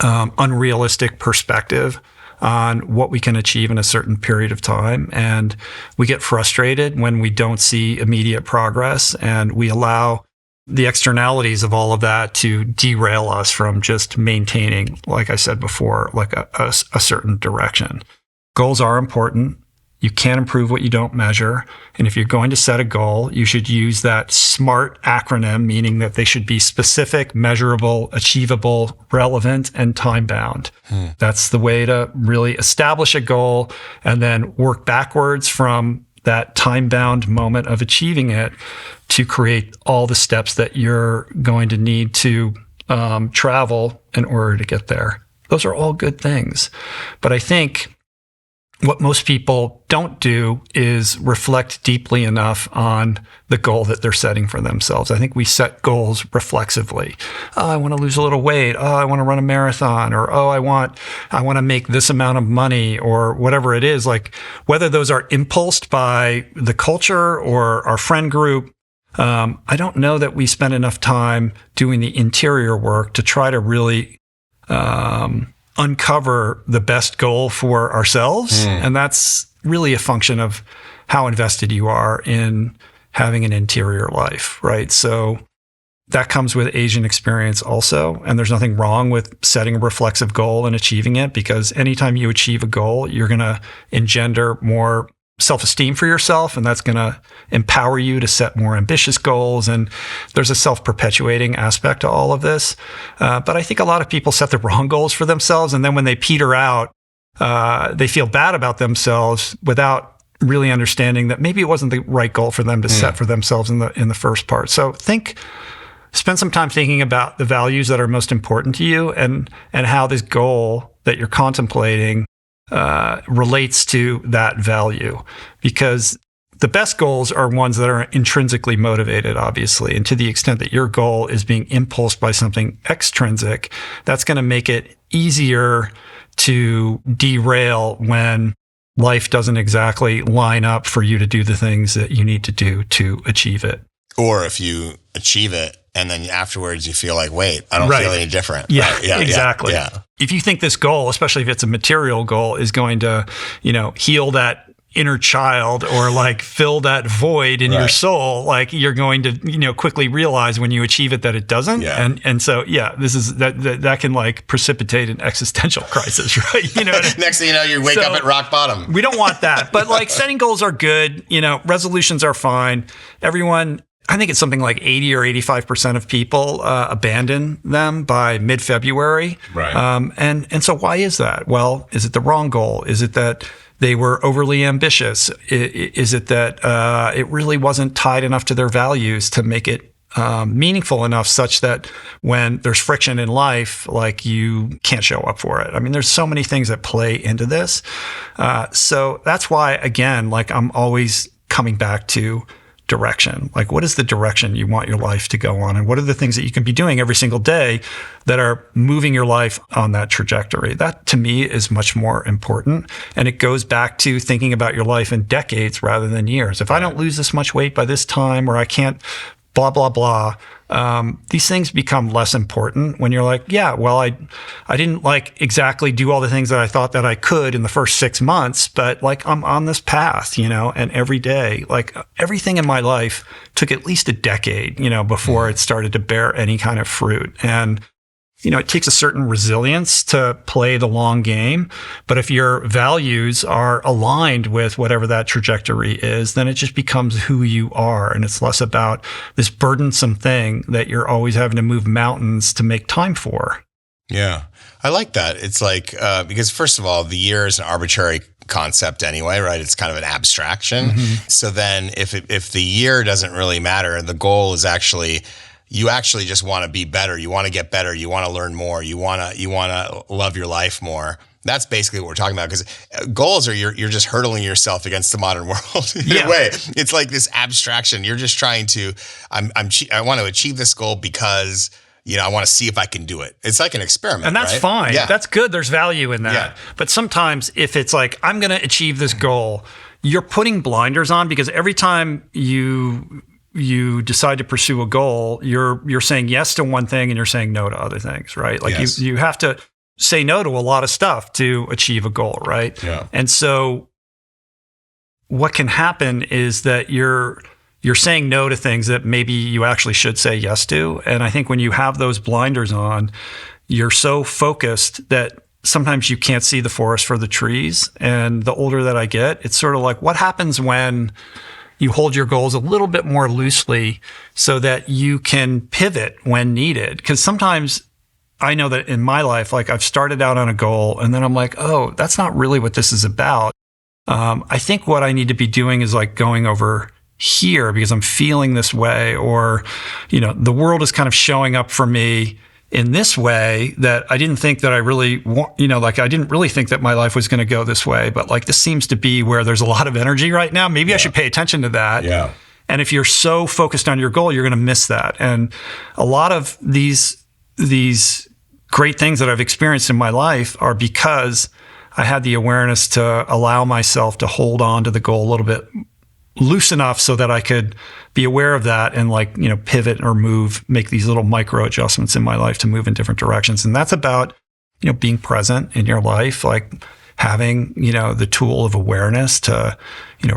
unrealistic perspective on what we can achieve in a certain period of time. And we get frustrated when we don't see immediate progress, and we allow the externalities of all of that to derail us from just maintaining, like I said before, like a certain direction. Goals are important. You can't improve what you don't measure. And if you're going to set a goal, you should use that SMART acronym, meaning that they should be specific, measurable, achievable, relevant, and time-bound. That's the way to really establish a goal and then work backwards from that time-bound moment of achieving it to create all the steps that you're going to need to travel in order to get there. Those are all good things. But I think what most people don't do is reflect deeply enough on the goal that they're setting for themselves. I think we set goals reflexively. Oh, I want to lose a little weight. Oh, I want to run a marathon. Or, oh, I want to make this amount of money, or whatever it is. Like, whether those are impulsed by the culture or our friend group, I don't know that we spend enough time doing the interior work to try to really uncover the best goal for ourselves. And that's really a function of how invested you are in having an interior life, right? So that comes with age and experience also. And there's nothing wrong with setting a reflexive goal and achieving it, because anytime you achieve a goal, you're going to engender more self-esteem for yourself, and that's going to empower you to set more ambitious goals. And there's a self-perpetuating aspect to all of this. But I think a lot of people set the wrong goals for themselves, and then when they peter out, they feel bad about themselves without really understanding that maybe it wasn't the right goal for them to set for themselves in the first part. So spend some time thinking about the values that are most important to you, and how this goal that you're contemplating relates to that value, because the best goals are ones that are intrinsically motivated, obviously. And to the extent that your goal is being impulsed by something extrinsic, that's going to make it easier to derail when life doesn't exactly line up for you to do the things that you need to do to achieve it. Or if you achieve it and then afterwards you feel like, wait, I don't feel any different. Yeah, right? Yeah, exactly. Yeah. If you think this goal, especially if it's a material goal, is going to, heal that inner child or like fill that void in your soul, like you're going to, quickly realize when you achieve it that it doesn't. Yeah. And so, this is that can like precipitate an existential crisis, right? Next thing you know, you wake up at rock bottom. We don't want that. But like setting goals are good. Resolutions are fine. Everyone, I think it's something like 80 or 85% of people abandon them by mid-February. Right. And so why is that? Well, is it the wrong goal? Is it that they were overly ambitious? Is it that it really wasn't tied enough to their values to make it meaningful enough such that when there's friction in life, like you can't show up for it? I mean, there's so many things that play into this. So that's why, again, like I'm always coming back to direction. Like, what is the direction you want your life to go on? And what are the things that you can be doing every single day that are moving your life on that trajectory? That to me is much more important. And it goes back to thinking about your life in decades rather than years. If I don't lose this much weight by this time, or I can't blah, blah, blah, these things become less important when you're like, I didn't like exactly do all the things that I thought that I could in the first 6 months, but like I'm on this path, and every day, like everything in my life took at least a decade, before it started to bear any kind of fruit. And it takes a certain resilience to play the long game. But if your values are aligned with whatever that trajectory is, then it just becomes who you are. And it's less about this burdensome thing that you're always having to move mountains to make time for. Yeah, I like that. It's like, because first of all, the year is an arbitrary concept anyway, right? It's kind of an abstraction. So then if the year doesn't really matter, the goal is actually, you actually just want to be better. You want to get better. You want to learn more. You want to love your life more. That's basically what we're talking about, because goals are you're just hurtling yourself against the modern world in a way. It's like this abstraction. You're just trying to, I want to achieve this goal because, I want to see if I can do it. It's like an experiment. And that's right? fine. Yeah. That's good. There's value in that. Yeah. But sometimes if it's like, I'm going to achieve this goal, you're putting blinders on, because every time you decide to pursue a goal, you're saying yes to one thing and you're saying no to other things, right? Like Yes. you have to say no to a lot of stuff to achieve a goal, right? Yeah. And so what can happen is that you're saying no to things that maybe you actually should say yes to. And I think when you have those blinders on, you're so focused that sometimes you can't see the forest for the trees. And the older that I get, it's sort of like, what happens when you hold your goals a little bit more loosely so that you can pivot when needed? Because sometimes I know that in my life, like I've started out on a goal and then I'm like, oh, that's not really what this is about. I think what I need to be doing is like going over here because I'm feeling this way, or, the world is kind of showing up for me in this way that I didn't think that I really want, like I didn't really think that my life was going to go this way, but like this seems to be where there's a lot of energy right now. Maybe I should pay attention to that. Yeah. And if you're so focused on your goal, you're going to miss that. And a lot of these great things that I've experienced in my life are because I had the awareness to allow myself to hold on to the goal a little bit loose enough so that I could be aware of that and pivot or move, make these little micro adjustments in my life to move in different directions. And that's about, being present in your life, like having, the tool of awareness to,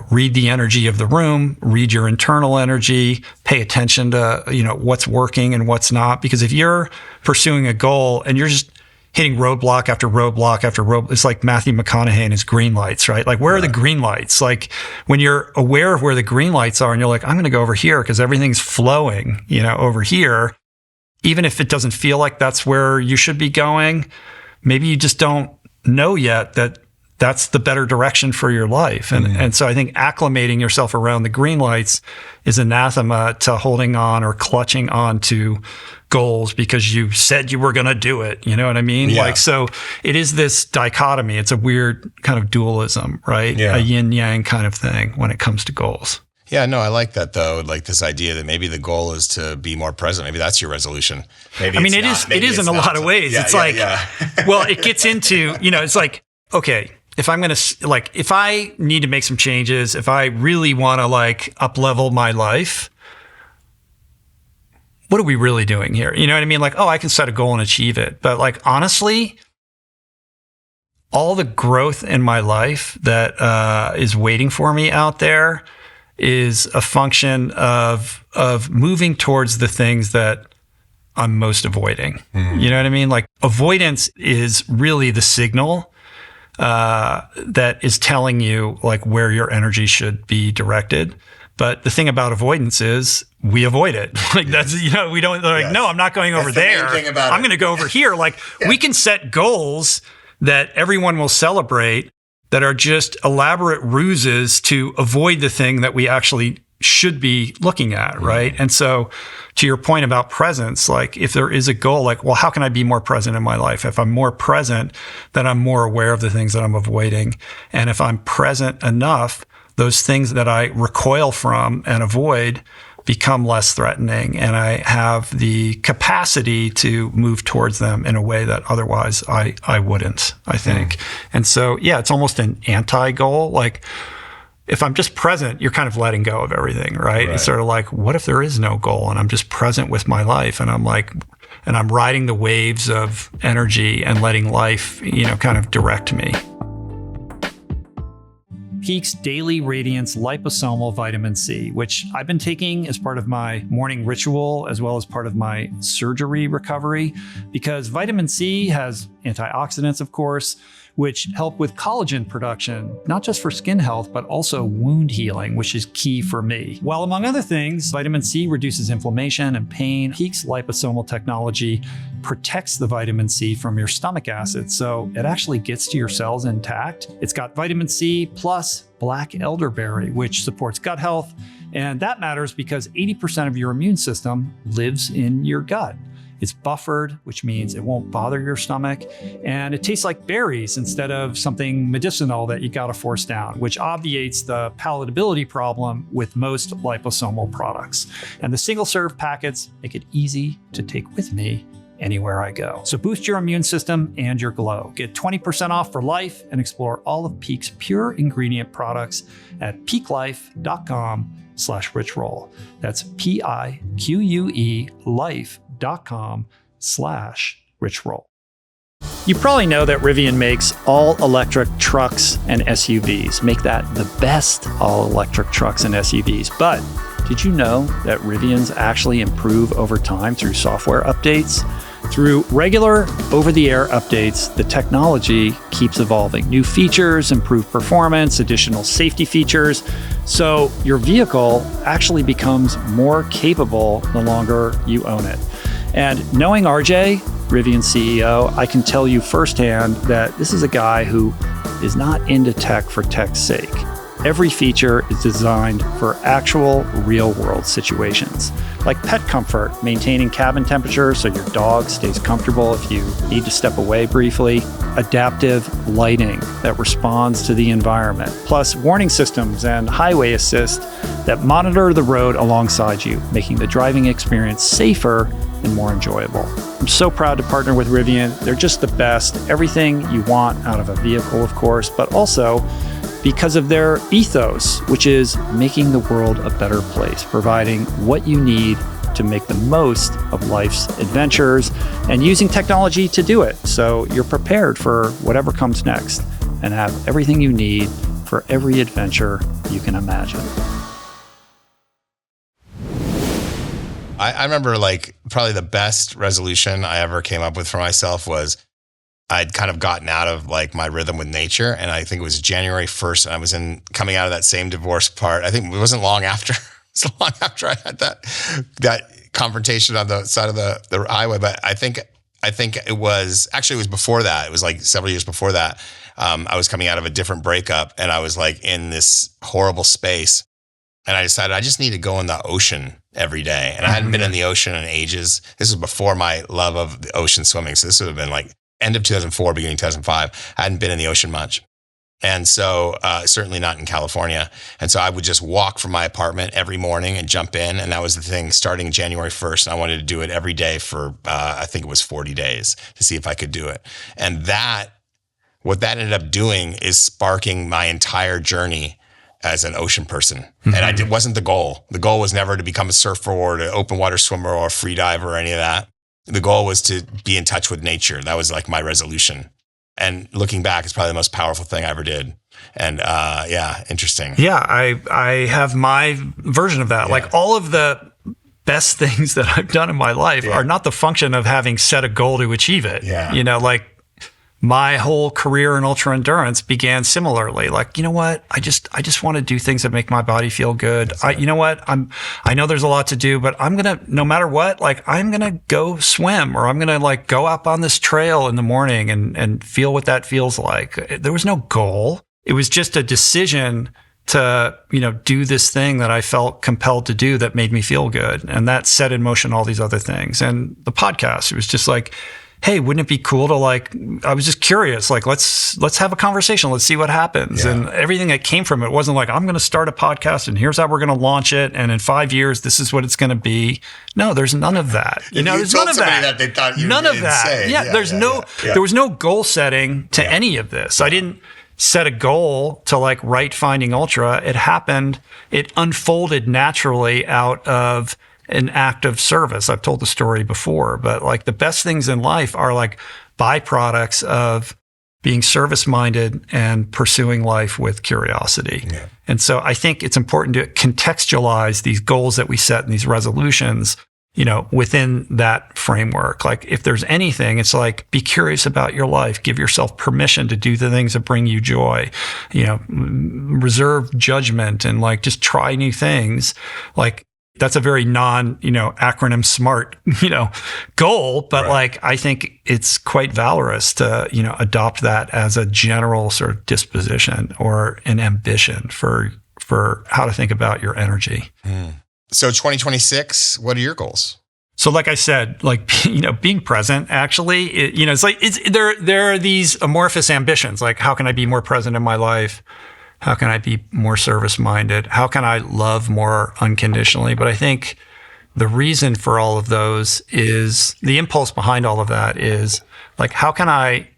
read the energy of the room, read your internal energy, pay attention to, what's working and what's not. Because if you're pursuing a goal and you're just hitting roadblock after roadblock after roadblock, it's like Matthew McConaughey and his green lights, right? Like, where are the green lights? Like, when you're aware of where the green lights are and you're like, I'm going to go over here because everything's flowing, over here, even if it doesn't feel like that's where you should be going, maybe you just don't know yet that that's the better direction for your life. And so I think acclimating yourself around the green lights is anathema to holding on or clutching on to goals because you said you were going to do it. You know what I mean? Yeah. Like, so it is this dichotomy. It's a weird kind of dualism, right? Yeah. A yin yang kind of thing when it comes to goals. Yeah, no, I like that though. Like this idea that maybe the goal is to be more present. Maybe that's your resolution. Maybe it is in a lot of ways. Yeah, it's yeah. well, it gets into, it's like, okay, if I'm going to, like, if I need to make some changes, if I really want to like up level my life, what are we really doing here? You know what I mean? Like, oh, I can set a goal and achieve it. But like, honestly, all the growth in my life that is waiting for me out there is a function of moving towards the things that I'm most avoiding. You know what I mean? Like, avoidance is really the signal that is telling you like where your energy should be directed. But the thing about avoidance is we avoid it. Like that's, we don't like, no, I'm not going over there. I'm going to go over here. Like we can set goals that everyone will celebrate that are just elaborate ruses to avoid the thing that we actually should be looking at, right? And so to your point about presence, like if there is a goal, like, well, how can I be more present in my life? If I'm more present, then I'm more aware of the things that I'm avoiding. And if I'm present enough, those things that I recoil from and avoid become less threatening. And I have the capacity to move towards them in a way that otherwise I wouldn't, I think. And so, yeah, it's almost an anti-goal. Like, if I'm just present, you're kind of letting go of everything, right? It's sort of like, what if there is no goal and I'm just present with my life and I'm like, and I'm riding the waves of energy and letting life, kind of direct me. Peak's Daily Radiance Liposomal Vitamin C, which I've been taking as part of my morning ritual as well as part of my surgery recovery, because vitamin C has antioxidants, of course, which help with collagen production, not just for skin health, but also wound healing, which is key for me. While among other things, vitamin C reduces inflammation and pain. Peak's liposomal technology protects the vitamin C from your stomach acid, so it actually gets to your cells intact. It's got vitamin C plus black elderberry, which supports gut health, and that matters because 80% of your immune system lives in your gut. It's buffered, which means it won't bother your stomach, and it tastes like berries instead of something medicinal that you gotta force down, which obviates the palatability problem with most liposomal products. And the single-serve packets make it easy to take with me anywhere I go. So boost your immune system and your glow. Get 20% off for life and explore all of Peak's pure ingredient products at peaklife.com/richroll. That's PIQUE life.com/richroll. You probably know that Rivian makes all-electric trucks and SUVs. Make that the best all-electric trucks and SUVs. But did you know that Rivians actually improve over time through software updates? Through regular over-the-air updates, the technology keeps evolving. New features, improved performance, additional safety features. So your vehicle actually becomes more capable the longer you own it. And knowing RJ, Rivian CEO, I can tell you firsthand that this is a guy who is not into tech for tech's sake. Every feature is designed for actual real-world situations, like pet comfort, maintaining cabin temperature so your dog stays comfortable if you need to step away briefly, adaptive lighting that responds to the environment, plus warning systems and highway assist that monitor the road alongside you, making the driving experience safer and more enjoyable. I'm so proud to partner with Rivian. They're just the best. Everything you want out of a vehicle, of course, but also because of their ethos, which is making the world a better place, providing what you need to make the most of life's adventures and using technology to do it. So you're prepared for whatever comes next and have everything you need for every adventure you can imagine. I remember like probably the best resolution I ever came up with for myself was I'd kind of gotten out of like my rhythm with nature. And I think it was January 1st. And I was coming out of that same divorce part. I think it wasn't long after, I had that confrontation on the side of the highway. But I think it was before that. It was like several years before that. I was coming out of a different breakup and I was like in this horrible space. And I decided I just need to go in the ocean every day. And I hadn't been in the ocean in ages. This was before my love of the ocean swimming. So this would have been like end of 2004, beginning 2005. I hadn't been in the ocean much. And so certainly not in California. And so I would just walk from my apartment every morning and jump in. And that was the thing starting January 1st. And I wanted to do it every day for, I think it was 40 days to see if I could do it. And what that ended up doing is sparking my entire journey as an ocean person. Mm-hmm. And it wasn't the goal. The goal was never to become a surfer or an open water swimmer or a free diver or any of that. The goal was to be in touch with nature. That was like my resolution. And looking back, it's probably the most powerful thing I ever did. And interesting. Yeah, I have my version of that. Yeah. Like all of the best things that I've done in my life are not the function of having set a goal to achieve it. Yeah. You know, like my whole career in ultra endurance began similarly. Like, you know what? I just want to do things that make my body feel good. You know what? I know there's a lot to do, but I'm going to, no matter what, like I'm going to go swim or I'm going to like go up on this trail in the morning and feel what that feels like. There was no goal. It was just a decision to, do this thing that I felt compelled to do that made me feel good. And that set in motion all these other things. And the podcast, it was just like, hey, wouldn't it be cool to I was just curious, let's have a conversation. Let's see what happens. Yeah. And everything that came from it wasn't like, I'm going to start a podcast and here's how we're going to launch it. And in 5 years, this is what it's going to be. No, there's none of that. There's none of that. They thought you none of that. Yeah. There was no goal setting to any of this. Yeah. I didn't set a goal to write Finding Ultra. It happened. It unfolded naturally out of an act of service. I've told the story before, but the best things in life are byproducts of being service-minded and pursuing life with curiosity. Yeah. And so I think it's important to contextualize these goals that we set and these resolutions, within that framework. Like if there's anything, it's like, be curious about your life, give yourself permission to do the things that bring you joy, reserve judgment and like just try new things. Like that's a very acronym SMART, goal. But like, I think it's quite valorous to, adopt that as a general sort of disposition or an ambition for how to think about your energy. So 2026, what are your goals? So like I said, like, being present actually, there are these amorphous ambitions. Like, how can I be more present in my life? How can I be more service-minded? How can I love more unconditionally? But I think the reason for all of those is the impulse behind all of that is like, how can I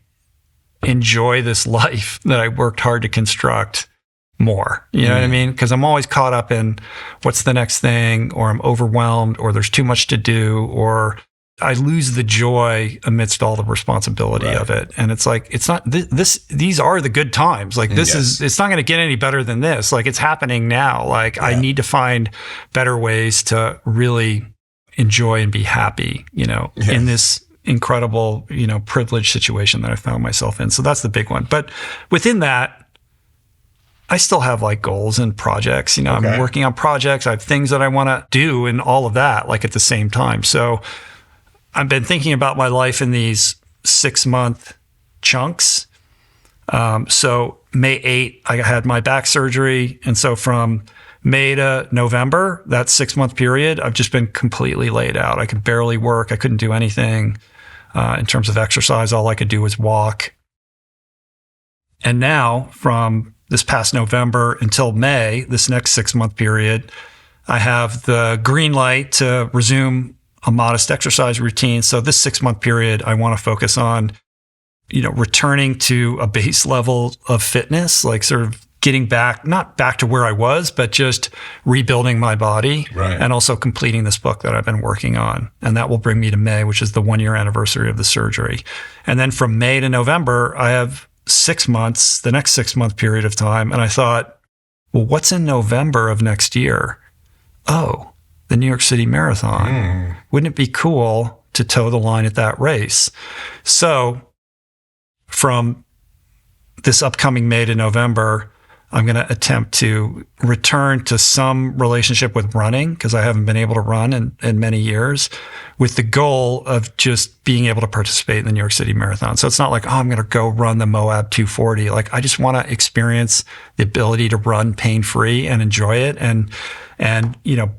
enjoy this life that I worked hard to construct more? You know what I mean? Because I'm always caught up in what's the next thing, or I'm overwhelmed, or there's too much to do, or I lose the joy amidst all the responsibility of it. And it's like, it's not these are the good times. Like it's not going to get any better than this. Like it's happening now. Like I need to find better ways to really enjoy and be happy, in this incredible, privileged situation that I found myself in. So that's the big one. But within that, I still have like goals and projects, I'm working on projects. I have things that I want to do and all of that, like at the same time. So I've been thinking about my life in these 6-month chunks. So May 8th, I had my back surgery. And so from May to November, that 6-month period, I've just been completely laid out. I could barely work. I couldn't do anything in terms of exercise. All I could do was walk. And now from this past November until May, this next 6-month period, I have the green light to resume a modest exercise routine. So this 6-month period, I want to focus on, returning to a base level of fitness, like sort of getting back, not back to where I was, but just rebuilding my body and also completing this book that I've been working on. And that will bring me to May, which is the 1-year anniversary of the surgery. And then from May to November, I have 6 months, the next 6-month period of time. And I thought, well, what's in November of next year? Oh, the New York City Marathon. Wouldn't it be cool to toe the line at that race? So from this upcoming May to November, I'm going to attempt to return to some relationship with running, because I haven't been able to run in many years, with the goal of just being able to participate in the New York City Marathon. So it's not like, I'm going to go run the Moab 240. Like, I just want to experience the ability to run pain-free and enjoy it, and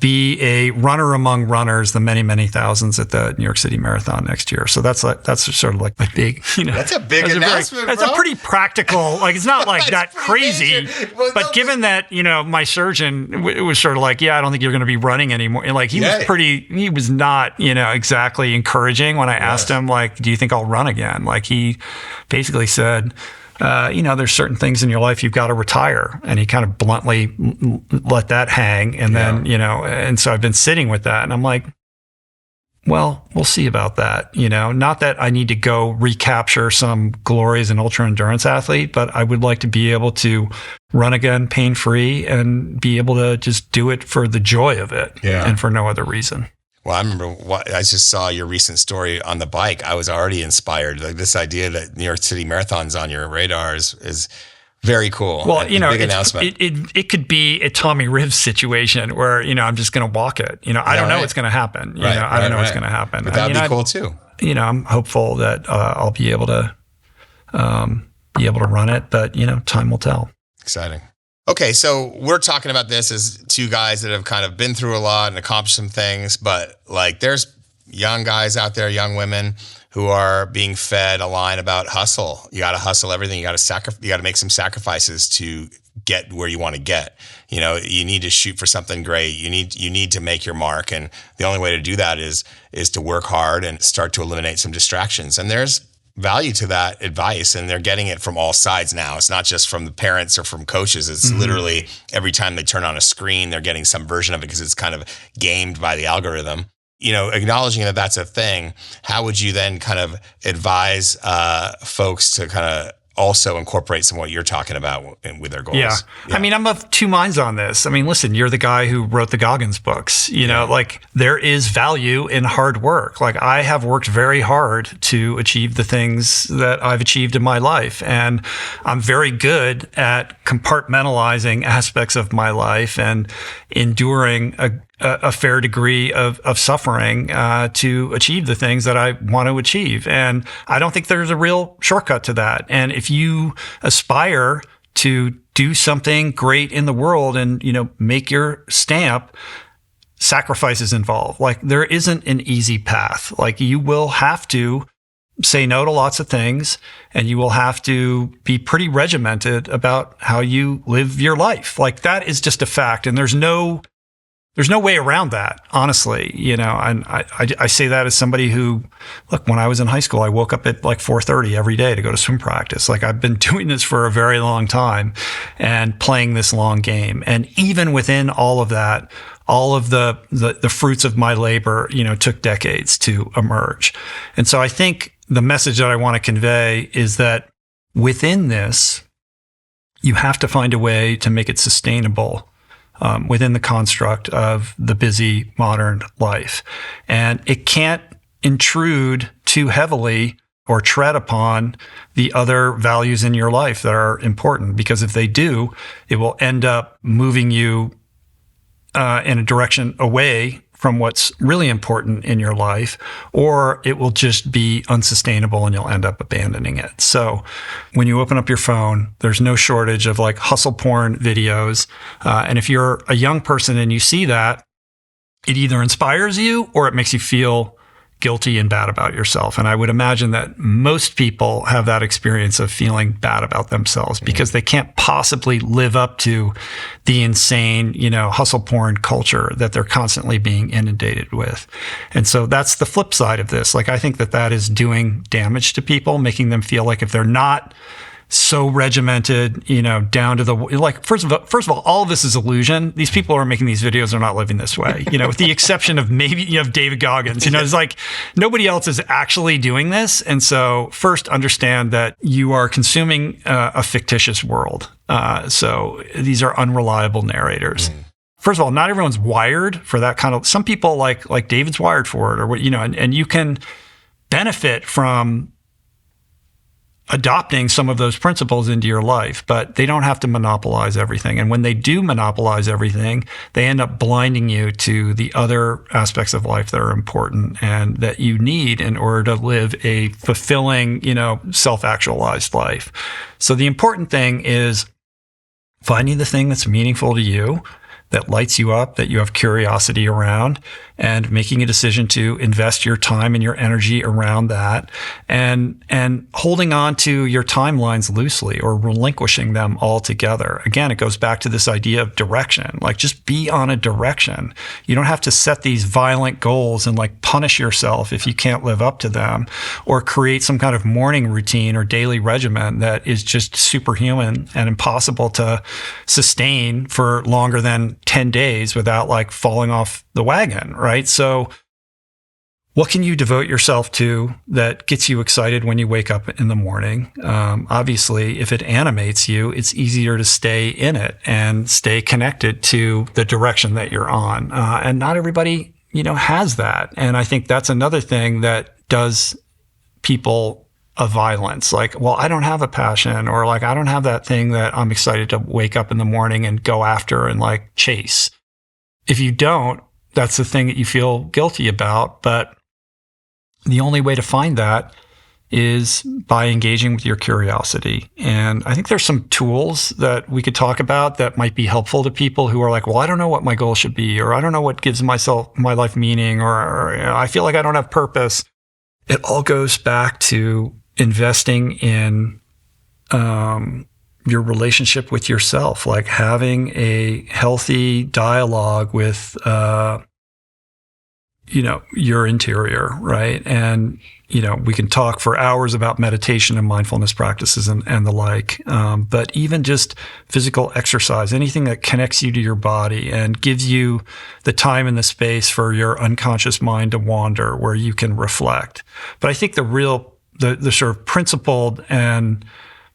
be a runner among runners, the many, many thousands at the New York City Marathon next year. So that's sort of like my big, That's a big announcement, That's a pretty practical, like, it's not like that crazy. Well, but given that, my surgeon was sort of like, I don't think you're going to be running anymore. And like, he was not, exactly encouraging when I asked him, like, do you think I'll run again? Like, he basically said, there's certain things in your life you've got to retire. And he kind of bluntly let that hang. And then, and so I've been sitting with that, and I'm like, well, we'll see about that. Not that I need to go recapture some glory as an ultra endurance athlete, but I would like to be able to run again pain-free and be able to just do it for the joy of it and for no other reason. Well, I remember I just saw your recent story on the bike. I was already inspired. Like, this idea that New York City Marathon's on your radar is very cool. Well, big announcement. It could be a Tommy Rivs situation where, I'm just going to walk it. I don't know what's going to happen. I don't know what's going to happen. But that'd be cool too. I'm hopeful that I'll be able to run it, but time will tell. Exciting. Okay, so we're talking about this as two guys that have kind of been through a lot and accomplished some things, but like, there's young guys out there, young women who are being fed a line about hustle. You got to hustle everything. You got to make some sacrifices to get where you want to get. You need to shoot for something great. You need to make your mark, and the only way to do that is to work hard and start to eliminate some distractions. And there's value to that advice, and they're getting it from all sides now. It's not just from the parents or from coaches. It's literally every time they turn on a screen, they're getting some version of it because it's kind of gamed by the algorithm. Acknowledging that that's a thing, how would you then kind of advise folks to kind of also incorporate some of what you're talking about with their goals. Yeah. I mean, I'm of two minds on this. I mean, listen, you're the guy who wrote the Goggins books. You know, like there is value in hard work. Like I have worked very hard to achieve the things that I've achieved in my life. And I'm very good at compartmentalizing aspects of my life and enduring a fair degree of suffering to achieve the things that I want to achieve. And I don't think there's a real shortcut to that. And if you aspire to do something great in the world and, you know, make your stamp, sacrifices involved. Like there isn't an easy path. Like you will have to say no to lots of things, and you will have to be pretty regimented about how you live your life. Like that is just a fact. And there's no way around that, honestly, you know, and I say that as somebody who, look, when I was in high school, I woke up at like 4:30 every day to go to swim practice. Like I've been doing this for a very long time and playing this long game. And even within all of that, all of the fruits of my labor, you know, took decades to emerge. And so I think the message that I want to convey is that within this, you have to find a way to make it sustainable within the construct of the busy modern life. And it can't intrude too heavily or tread upon the other values in your life that are important, because if they do, it will end up moving you in a direction away from what's really important in your life, or it will just be unsustainable and you'll end up abandoning it. So when you open up your phone, there's no shortage of like hustle porn videos. And if you're a young person and you see that, it either inspires you or it makes you feel guilty and bad about yourself. And I would imagine that most people have that experience of feeling bad about themselves because they can't possibly live up to the insane, you know, hustle porn culture that they're constantly being inundated with. And so that's the flip side of this. Like, I think that is doing damage to people, making them feel like if they're not so regimented, you know, down to the, like, first of all, of this is illusion. These people who are making these videos are not living this way, you know, with the exception of maybe, you have David Goggins, you know, it's like nobody else is actually doing this. And so first understand that you are consuming a fictitious world. So these are unreliable narrators. First of all, not everyone's wired for that kind of, some people like David's wired for it, or what, you know, and you can benefit from adopting some of those principles into your life, but they don't have to monopolize everything. And when they do monopolize everything, they end up blinding you to the other aspects of life that are important and that you need in order to live a fulfilling, you know, self-actualized life. So the important thing is finding the thing that's meaningful to you, that lights you up, that you have curiosity around, and making a decision to invest your time and your energy around that, and holding on to your timelines loosely or relinquishing them altogether. Again, it goes back to this idea of direction. Like, just be on a direction. You don't have to set these violent goals and like punish yourself if you can't live up to them, or create some kind of morning routine or daily regimen that is just superhuman and impossible to sustain for longer than 10 days without like falling off the wagon, right? So what can you devote yourself to that gets you excited when you wake up in the morning? Obviously, if it animates you, it's easier to stay in it and stay connected to the direction that you're on. And not everybody, you know, has that. And I think that's another thing that does people a violence. Like, well, I don't have a passion, or like, I don't have that thing that I'm excited to wake up in the morning and go after and like chase. If you don't, that's the thing that you feel guilty about. But the only way to find that is by engaging with your curiosity. And I think there's some tools that we could talk about that might be helpful to people who are like, well, I don't know what my goal should be, or I don't know what gives my life meaning, or you know, I feel like I don't have purpose. It all goes back to investing in your relationship with yourself, like having a healthy dialogue with, you know, your interior, right? And, you know, we can talk for hours about meditation and mindfulness practices and the like. But even just physical exercise, anything that connects you to your body and gives you the time and the space for your unconscious mind to wander, where you can reflect. But I think the sort of principled and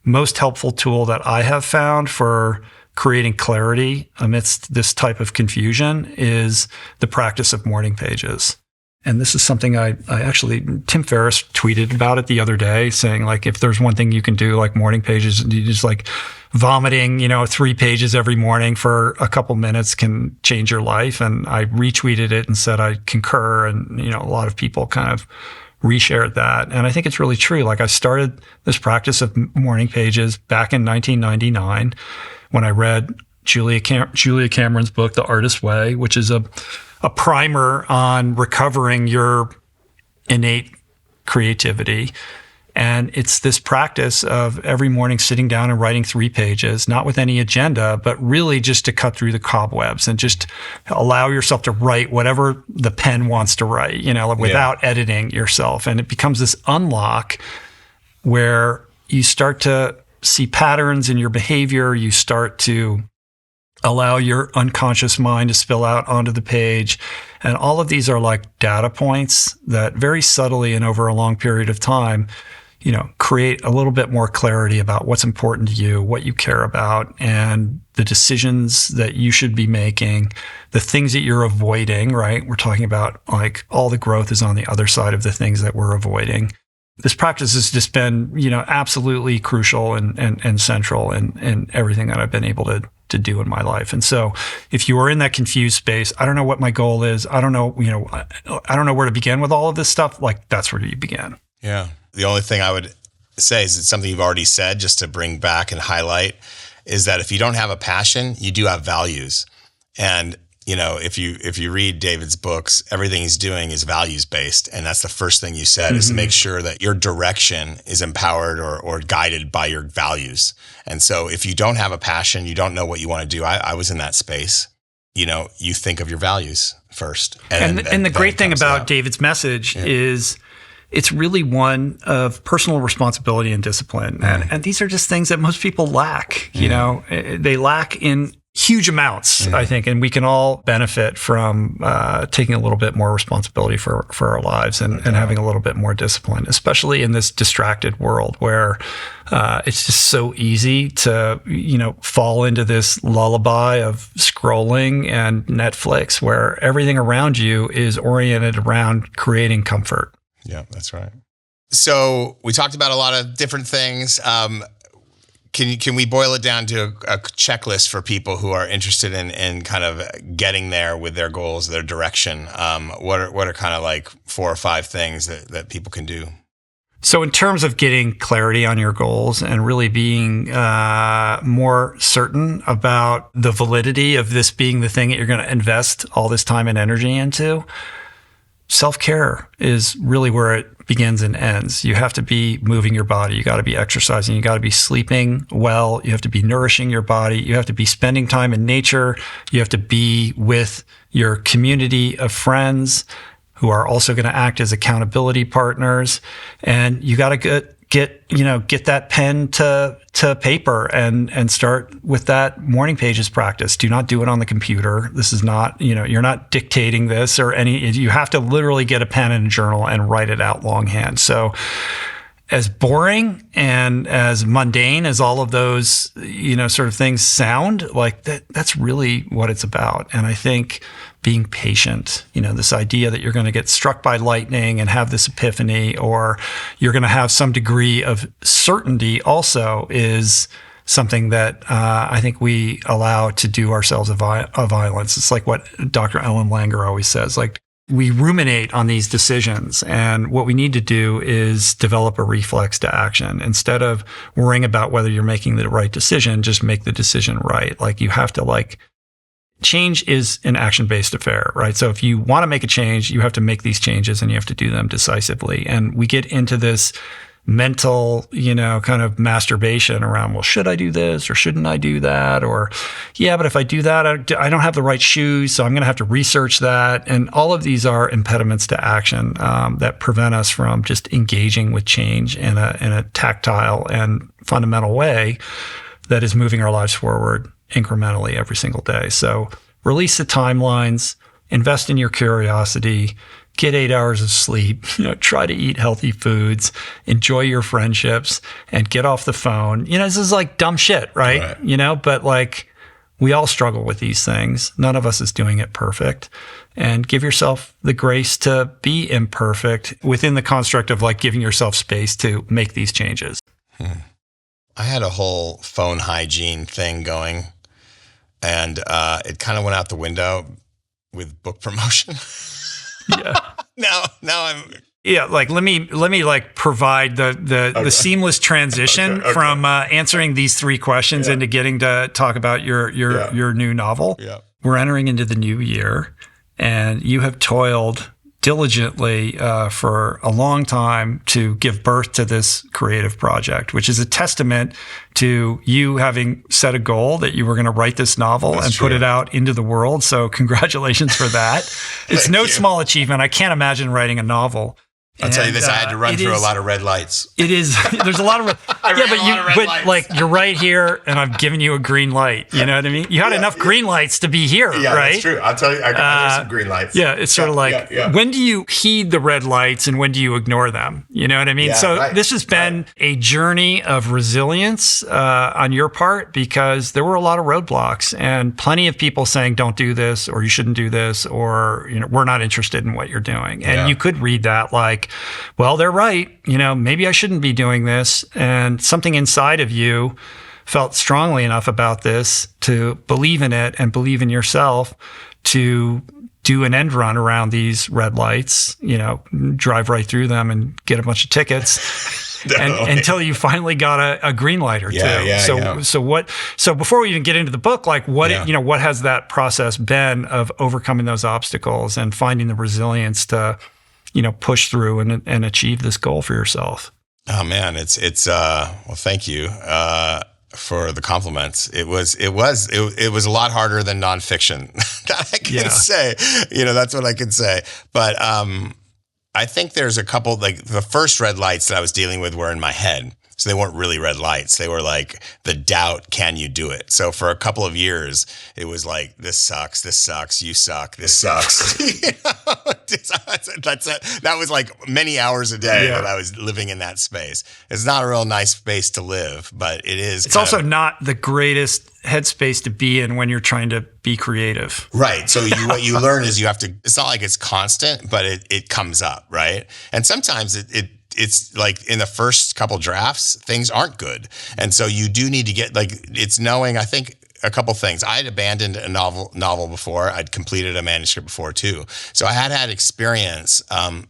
most helpful tool that I have found for creating clarity amidst this type of confusion is the practice of morning pages. And this is something I actually, Tim Ferriss tweeted about it the other day, saying like, if there's one thing you can do, like morning pages, you just like vomiting, 3 pages every morning for a couple minutes can change your life. And I retweeted it and said, I concur. And, a lot of people kind of reshared that. And I think it's really true. Like I started this practice of morning pages back in 1999 when I read Julia Cameron's book, The Artist's Way, which is a primer on recovering your innate creativity. And it's this practice of every morning sitting down and writing 3 pages, not with any agenda, but really just to cut through the cobwebs and just allow yourself to write whatever the pen wants to write, without editing yourself. And it becomes this unlock where you start to see patterns in your behavior. You start to allow your unconscious mind to spill out onto the page. And all of these are like data points that very subtly and over a long period of time, create a little bit more clarity about what's important to you, what you care about, and the decisions that you should be making, the things that you're avoiding, right? We're talking about like all the growth is on the other side of the things that we're avoiding. This practice has just been, absolutely crucial and central in everything that I've been able to do in my life. And so if you are in that confused space, I don't know what my goal is. I don't know, I don't know where to begin with all of this stuff. Like that's where you begin. Yeah. The only thing I would say is it's something you've already said, just to bring back and highlight, is that if you don't have a passion, you do have values. And if you read David's books, everything he's doing is values based. And that's the first thing you said, is to make sure that your direction is empowered or guided by your values. And so if you don't have a passion, you don't know what you want to do. I was in that space. You think of your values first. And the great thing about David's message is it's really one of personal responsibility and discipline. And these are just things that most people lack. They lack in huge amounts, I think, and we can all benefit from taking a little bit more responsibility for our lives and having a little bit more discipline, especially in this distracted world where it's just so easy to, fall into this lullaby of scrolling and Netflix, where everything around you is oriented around creating comfort. Yeah, that's right. So we talked about a lot of different things. Can we boil it down to a checklist for people who are interested in kind of getting there with their goals, their direction? What are kind of like 4 or 5 things that people can do? So in terms of getting clarity on your goals and really being more certain about the validity of this being the thing that you're going to invest all this time and energy into, self-care is really where it begins and ends. You have to be moving your body. You got to be exercising. You got to be sleeping well. You have to be nourishing your body. You have to be spending time in nature. You have to be with your community of friends who are also going to act as accountability partners. And you got to get that pen to paper and start with that morning pages practice. Do not do it on the computer. This is not, you're not dictating this or you have to literally get a pen and a journal and write it out longhand. So as boring and as mundane as all of those, sort of things sound, like that's really what it's about. And I think being patient, this idea that you're going to get struck by lightning and have this epiphany, or you're going to have some degree of certainty also, is something that I think we allow to do ourselves a violence. It's like what Dr. Ellen Langer always says, like, we ruminate on these decisions, and what we need to do is develop a reflex to action. Instead of worrying about whether you're making the right decision, just make the decision right. Like, you have to change is an action-based affair, right? So if you want to make a change, you have to make these changes and you have to do them decisively. And we get into this mental, kind of masturbation around, well, should I do this or shouldn't I do that? Or, yeah, but if I do that, I don't have the right shoes, so I'm going to have to research that. And all of these are impediments to action that prevent us from just engaging with change in a tactile and fundamental way that is moving our lives forward incrementally every single day. So release the timelines, invest in your curiosity, get 8 hours of sleep, try to eat healthy foods, enjoy your friendships, and get off the phone. This is like dumb shit, right? But like we all struggle with these things. None of us is doing it perfect. And give yourself the grace to be imperfect within the construct of like giving yourself space to make these changes. I had a whole phone hygiene thing going, and it kind of went out the window with book promotion. Yeah. Now I'm. Yeah, like let me like provide the seamless transition from answering these three questions into getting to talk about your new novel. Yeah. We're entering into the new year, and you have toiled diligently for a long time to give birth to this creative project, which is a testament to you having set a goal that you were going to write this novel and put it out into the world. So congratulations for that. It's no small achievement. I can't imagine writing a novel. I'll tell you this, I had to run through a lot of red lights. It is, there's a lot of, but like you're right here and I've given you a green light. You know what I mean? You had enough green lights to be here, right? That's true. I'll tell you, I got some green lights. Yeah, it's sort of like, when do you heed the red lights and when do you ignore them? You know what I mean? This has been a journey of resilience on your part, because there were a lot of roadblocks and plenty of people saying, don't do this, or you shouldn't do this, or, we're not interested in what you're doing. And you could read that like, well, they're right. Maybe I shouldn't be doing this. And something inside of you felt strongly enough about this to believe in it and believe in yourself to do an end run around these red lights, drive right through them and get a bunch of tickets. And until you finally got a green light or two. So before we even get into the book, like what has that process been of overcoming those obstacles and finding the resilience to push through and achieve this goal for yourself? Oh man, it's well, thank you for the compliments. It was a lot harder than nonfiction. That I can say. That's what I can say. But I think there's a couple, like the first red lights that I was dealing with were in my head. So they weren't really red lights. They were like the doubt, can you do it? So for a couple of years, it was like, this sucks, you suck, this sucks. That was like many hours a day that I was living in that space. It's not a real nice space to live, but it is. It's also not the greatest headspace to be in when you're trying to be creative. Right. So what you learn is you have to, it's not like it's constant, but it comes up, right? And sometimes it's like in the first couple drafts, things aren't good. And so you do need to get it's knowing, I think, a couple things. I had abandoned a novel before. I'd completed a manuscript before too. So I had experience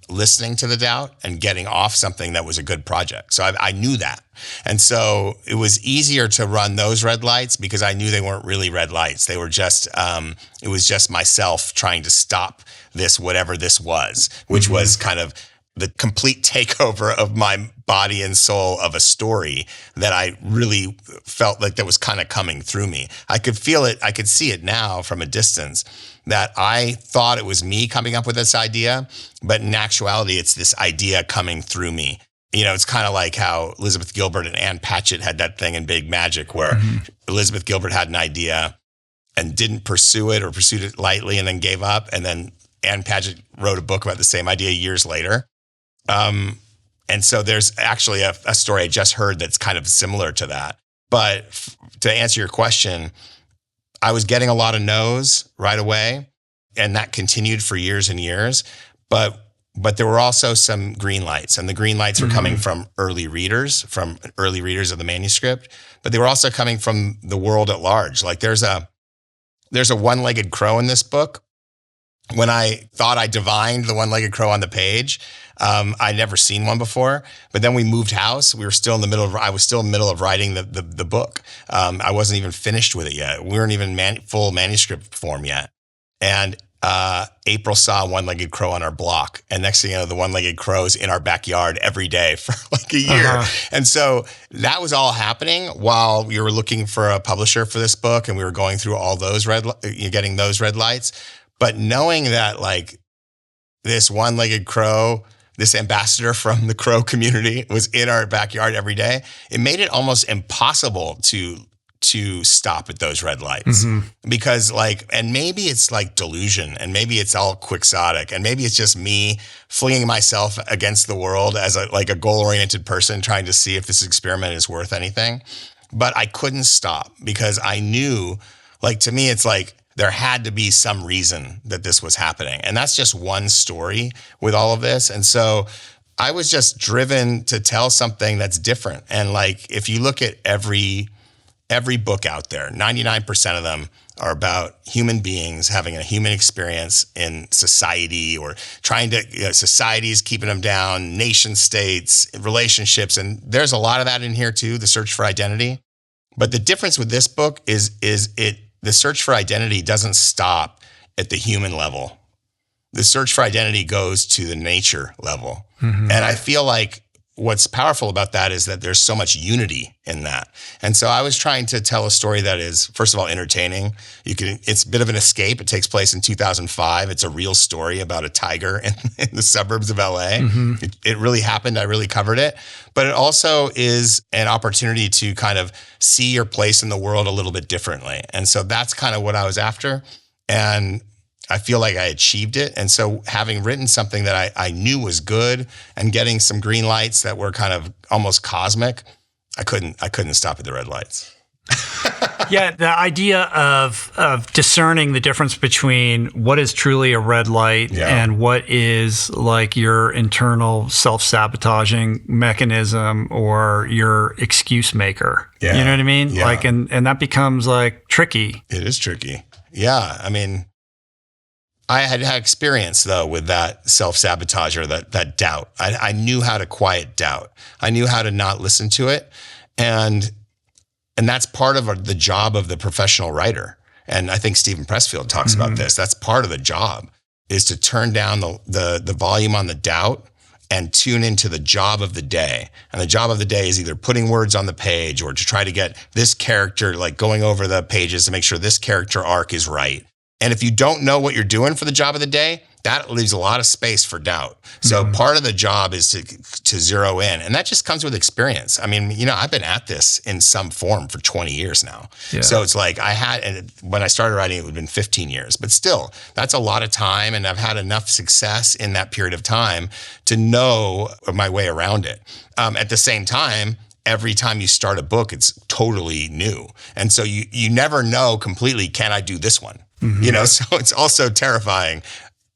listening to the doubt and getting off something that was a good project. So I knew that. And so it was easier to run those red lights because I knew they weren't really red lights. They were just, it was just myself trying to stop this, whatever this was, which was kind of the complete takeover of my body and soul of a story that I really felt like that was kind of coming through me. I could feel it. I could see it now from a distance that I thought it was me coming up with this idea, but in actuality, it's this idea coming through me. It's kind of like how Elizabeth Gilbert and Ann Patchett had that thing in Big Magic where Elizabeth Gilbert had an idea and didn't pursue it or pursued it lightly and then gave up. And then Ann Patchett wrote a book about the same idea years later. And so there's actually a story I just heard that's kind of similar to that. But to answer your question, I was getting a lot of no's right away, and that continued for years and years. But there were also some green lights, and the green lights were coming from early readers of the manuscript, but they were also coming from the world at large. Like there's a one-legged crow in this book. When I thought I divined the one-legged crow on the page, I'd never seen one before. But then we moved house. I was still in the middle of writing the book. I wasn't even finished with it yet. We weren't even full manuscript form yet. And April saw a one-legged crow on our block. And next thing you know, the one-legged crow's in our backyard every day for like a year. And so that was all happening while we were looking for a publisher for this book. And we were going through all those getting those red lights. But knowing that like this one-legged crow, this ambassador from the crow community was in our backyard every day, it made it almost impossible to to stop at those red lights because and maybe it's like delusion and maybe it's all quixotic and maybe it's just me flinging myself against the world as a goal-oriented person trying to see if this experiment is worth anything. But I couldn't stop because I knew, to me, it's like there had to be some reason that this was happening. And that's just one story with all of this. And so I was just driven to tell something that's different. And if you look at every book out there, 99% of them are about human beings having a human experience in society or trying to, society's keeping them down, nation states, relationships. And there's a lot of that in here too, the search for identity. But the difference with this book is the search for identity doesn't stop at the human level. The search for identity goes to the nature level. And I feel like what's powerful about that is that there's so much unity in that. And so I was trying to tell a story that is, first of all, entertaining. It's a bit of an escape. It takes place in 2005. It's a real story about a tiger in the suburbs of LA. It really happened. I really covered it. But it also is an opportunity to kind of see your place in the world a little bit differently. And so that's kind of what I was after. And I feel like I achieved it. And so having written something that I knew was good and getting some green lights that were kind of almost cosmic, I couldn't stop at the red lights. Yeah, the idea of discerning the difference between what is truly a red light and what is your internal self-sabotaging mechanism or your excuse maker. Yeah. You know what I mean? Yeah. And that becomes tricky. It is tricky. Yeah. I mean, I had experience though with that self-sabotage or that doubt. I knew how to quiet doubt. I knew how to not listen to it. And that's part of the job of the professional writer. And I think Stephen Pressfield talks about this. That's part of the job, is to turn down the volume on the doubt and tune into the job of the day. And the job of the day is either putting words on the page or to try to get this character, going over the pages to make sure this character arc is right. And if you don't know what you're doing for the job of the day, that leaves a lot of space for doubt. So part of the job is to zero in. And that just comes with experience. I mean, I've been at this in some form for 20 years now. Yeah. So it's and when I started writing, it would have been 15 years. But still, that's a lot of time. And I've had enough success in that period of time to know my way around it. At the same time, every time you start a book, it's totally new. And so you never know completely, can I do this one? So it's also terrifying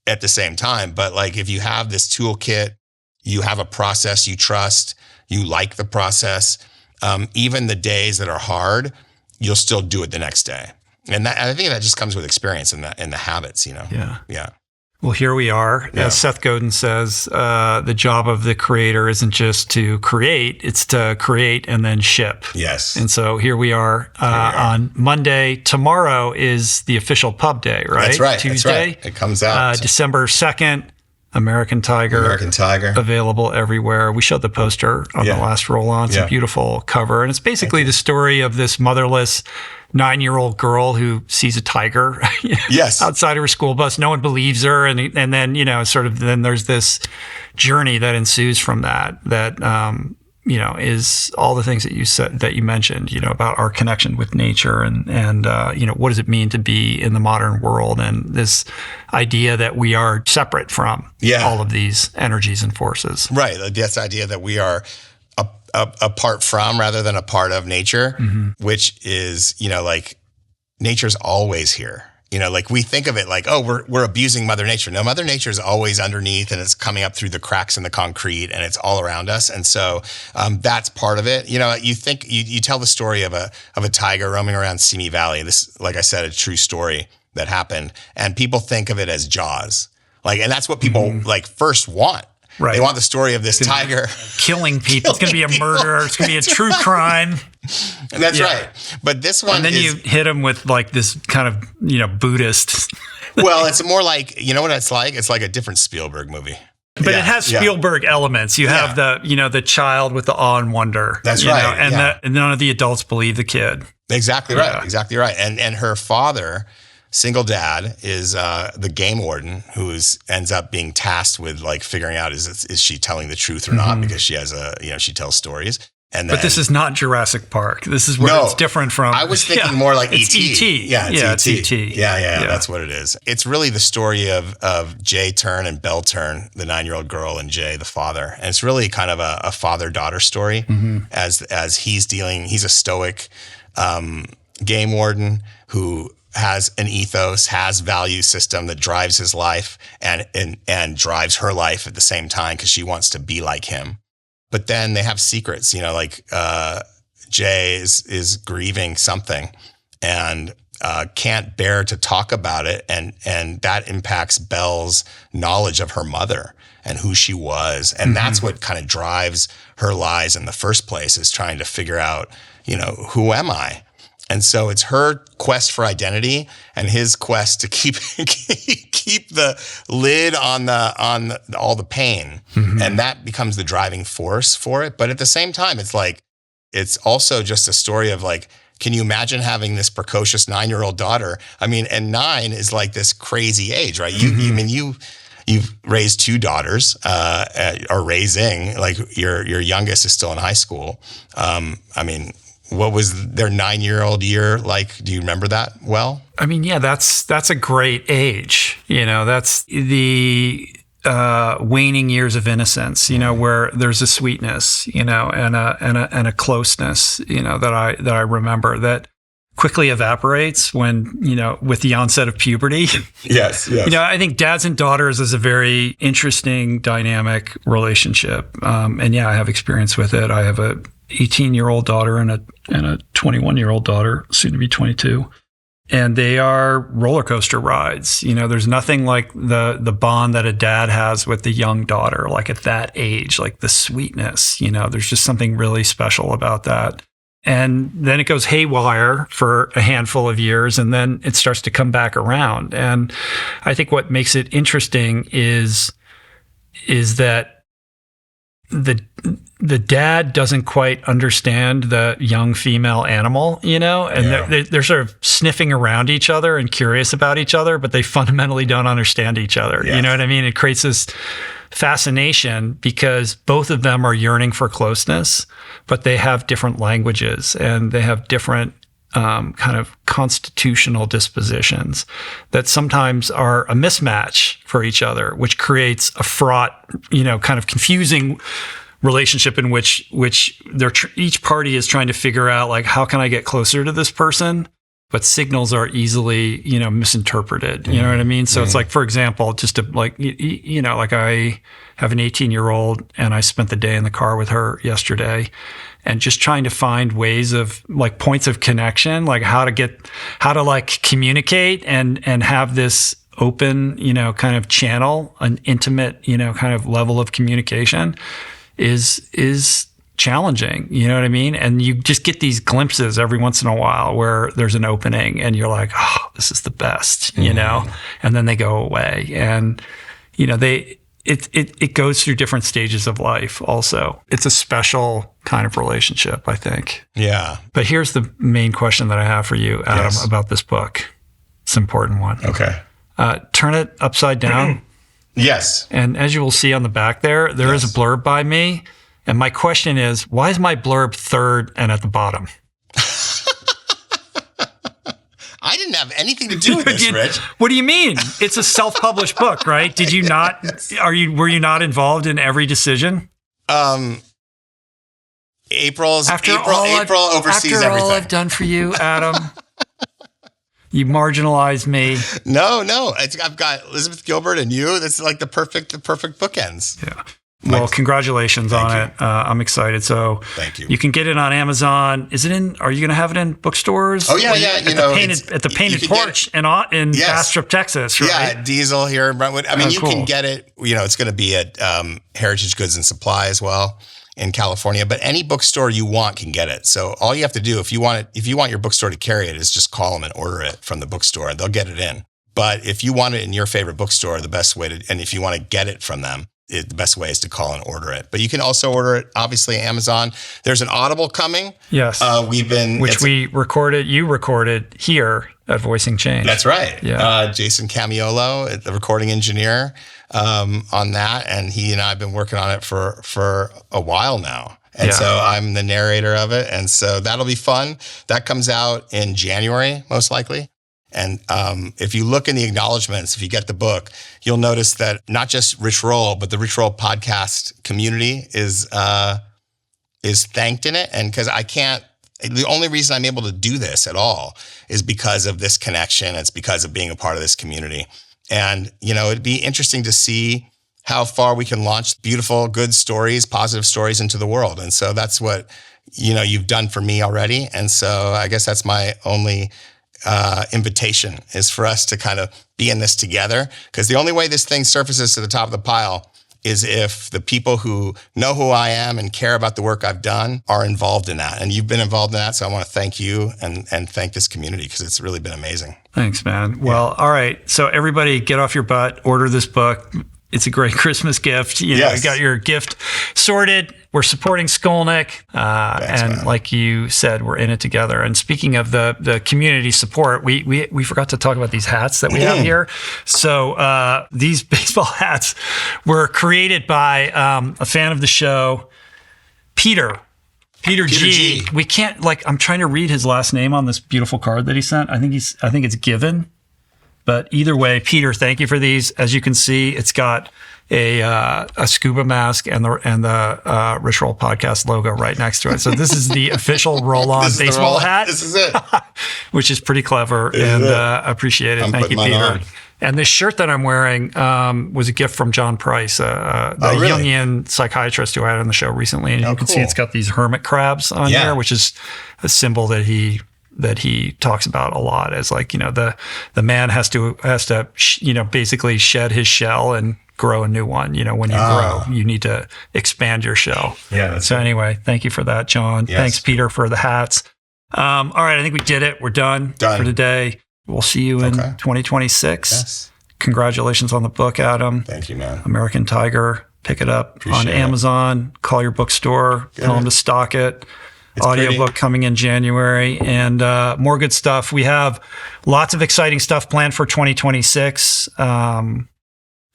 at the same time. But if you have this toolkit, you have a process you trust, you like the process, even the days that are hard, you'll still do it the next day. And I think that just comes with experience and the habits, Yeah. Yeah. Well, here we are. Yeah. As Seth Godin says, the job of the creator isn't just to create, it's to create and then ship. Yes. And so here we are on Monday. Tomorrow is the official pub day, right? That's right. Tuesday. That's right. It comes out. December 2nd, American Tiger. Available everywhere. We showed the poster on the last roll-on. It's a beautiful cover. And it's basically the story of this motherless 9-year-old girl who sees a tiger outside of her school bus. No one believes her. And then, then there's this journey that ensues from that is all the things that you said, that you mentioned, about our connection with nature and what does it mean to be in the modern world, and this idea that we are separate from all of these energies and forces. Right. This idea that we are apart from rather than a part of nature, which is, nature's always here. We think of it we're abusing Mother Nature. No, Mother Nature is always underneath and it's coming up through the cracks in the concrete and it's all around us. And so that's part of it. You tell the story of a tiger roaming around Simi Valley. This, like I said, a true story that happened. And people think of it as Jaws. And that's what people first want. Right. They want the story of this tiger killing people. It's going to be a murder. It's going to be a true crime. And that's right. But this one, and then you hit him with this kind of Buddhist. Well, it's more you know what it's like? It's like a different Spielberg movie. But it has Spielberg elements. You have the child with the awe and wonder. That's right. And none of the adults believe the kid. Exactly right. Exactly right. And her father, single dad, is the game warden who ends up being tasked with figuring out is she telling the truth or not, because she has she tells stories. And then, but this is not Jurassic Park. This is where it's different from. I was thinking more like it's E.T. Yeah, it's E.T. Yeah, that's what it is. It's really the story of Jay Turn and Belle Turn, the 9-year-old girl, and Jay, the father. And it's really kind of a father-daughter story as he's a stoic game warden who has an ethos, has value system that drives his life and drives her life at the same time because she wants to be like him. But then they have secrets, like Jay is grieving something and can't bear to talk about it. And that impacts Belle's knowledge of her mother and who she was. And that's what kind of drives her lies in the first place, is trying to figure out, who am I? And so it's her quest for identity and his quest to keep the lid on all the pain. And that becomes the driving force for it. But at the same time, it's also just a story of can you imagine having this precocious 9-year-old daughter? I mean, and 9 is like this crazy age, right? You've raised 2 daughters, or raising, your youngest is still in high school. What was their 9-year-old year like? Do you remember that well? I mean, yeah, that's a great age. That's the waning years of innocence. Where there's a sweetness, and a closeness, that I remember that quickly evaporates when with the onset of puberty. Yes. I think dads and daughters is a very interesting dynamic relationship. And yeah, I have experience with it. I have a 18-year-old daughter and a 21-year-old daughter, soon to be 22. And they are roller coaster rides. There's nothing like the bond that a dad has with the young daughter, at that age, the sweetness, there's just something really special about that. And then it goes haywire for a handful of years, and then it starts to come back around. And I think what makes it interesting is that the dad doesn't quite understand the young female animal, and they're sort of sniffing around each other and curious about each other, but they fundamentally don't understand each other. Yes. You know what I mean? It creates this fascination because both of them are yearning for closeness, but they have different languages and they have different kind of constitutional dispositions that sometimes are a mismatch for each other, which creates a fraught, kind of confusing relationship in which each party is trying to figure out how can I get closer to this person? But signals are easily, misinterpreted. You know what I mean? So it's for example, just to I have an 18-year-old and I spent the day in the car with her yesterday and just trying to find ways of points of connection, how to communicate and have this open, kind of channel, an intimate, kind of level of communication is challenging. You know what I mean? And you just get these glimpses every once in a while where there's an opening and you're like, oh, this is the best, and then they go away. And, it goes through different stages of life also. It's a special kind of relationship, I think. Yeah. But here's the main question that I have for you, Adam, about this book. It's an important one. Okay. Turn it upside down. Yes. And as you will see on the back there is a blurb by me. And my question is, why is my blurb third and at the bottom? I didn't have anything to do with this, Rich. What do you mean? It's a self-published book, right? Did you not? Were you not involved in every decision? April oversees everything. After all I've done for you, Adam, you marginalized me. No. I've got Elizabeth Gilbert and you. That's the perfect bookends. Yeah. Well, congratulations on it. I'm excited. So thank you. You can get it on Amazon. Are you going to have it in bookstores? Oh, yeah. At the Painted Porch in Bastrop, Texas, right? Yeah, Diesel here in Brentwood. I mean, you can get it. It's going to be at Heritage Goods and Supply as well in California. But any bookstore you want can get it. So all you have to do, if you want your bookstore to carry it, is just call them and order it from the bookstore, and they'll get it in. But if you want it in your favorite bookstore, the best way and if you want to get it from them, the best way is to call and order it. But you can also order it, obviously, Amazon. There's an Audible coming. Yes. You recorded here at Voicing Change. That's right. Yeah. Jason Camiolo, the recording engineer, on that. And he and I have been working on it for a while now. And so I'm the narrator of it. And so that'll be fun. That comes out in January, most likely. And if you look in the acknowledgments, if you get the book, you'll notice that not just Rich Roll, but the Rich Roll podcast community is thanked in it. And because the only reason I'm able to do this at all is because of this connection. It's because of being a part of this community. And, it'd be interesting to see how far we can launch beautiful, good stories, positive stories into the world. And so that's what, you've done for me already. And so I guess that's my only invitation, is for us to kind of be in this together. Because the only way this thing surfaces to the top of the pile is if the people who know who I am and care about the work I've done are involved in that. And you've been involved in that. So I want to thank you and thank this community, because it's really been amazing. Thanks, man. Well, all right. So everybody get off your butt, order this book. It's a great Christmas gift. You got your gift sorted. We're supporting Skolnick. Thanks, and man. like you said, we're in it together. And speaking of the community support, we forgot to talk about these hats that we have here. So these baseball hats were created by a fan of the show, Peter G. We can't, I'm trying to read his last name on this beautiful card that he sent. I think it's Given. But either way, Peter, thank you for these. As you can see, it's got a scuba mask and the Rich Roll podcast logo right next to it. So this is the official roll-on baseball hat. This is it. Which is pretty clever, and appreciate it. Thank you, Peter. On. And this shirt that I'm wearing was a gift from John Price, the really? Jungian psychiatrist who I had on the show recently. And you can see it's got these hermit crabs on here, which is a symbol that he talks about a lot, as the man has to basically shed his shell and grow a new one. When you grow, you need to expand your shell. Yeah. So anyway, thank you for that, John. Yes. Thanks, Peter, for the hats. All right. I think we did it. We're done for today. We'll see you in 2026. Yes. Congratulations on the book, Adam. Thank you, man. American Tiger. Pick it up on Amazon. Call your bookstore. Tell them to stock it. Audiobook coming in January, and more good stuff. We have lots of exciting stuff planned for 2026,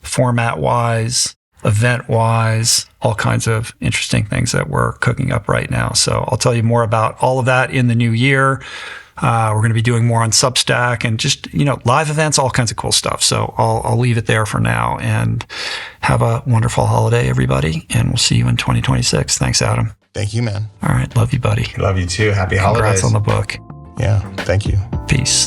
format-wise, event-wise, all kinds of interesting things that we're cooking up right now. So I'll tell you more about all of that in the new year. We're going to be doing more on Substack and just, live events, all kinds of cool stuff. So I'll leave it there for now, and have a wonderful holiday, everybody. And we'll see you in 2026. Thanks, Adam. Thank you, man. All right. Love you, buddy. Love you too. Happy holidays. Congrats on the book. Yeah. Thank you. Peace.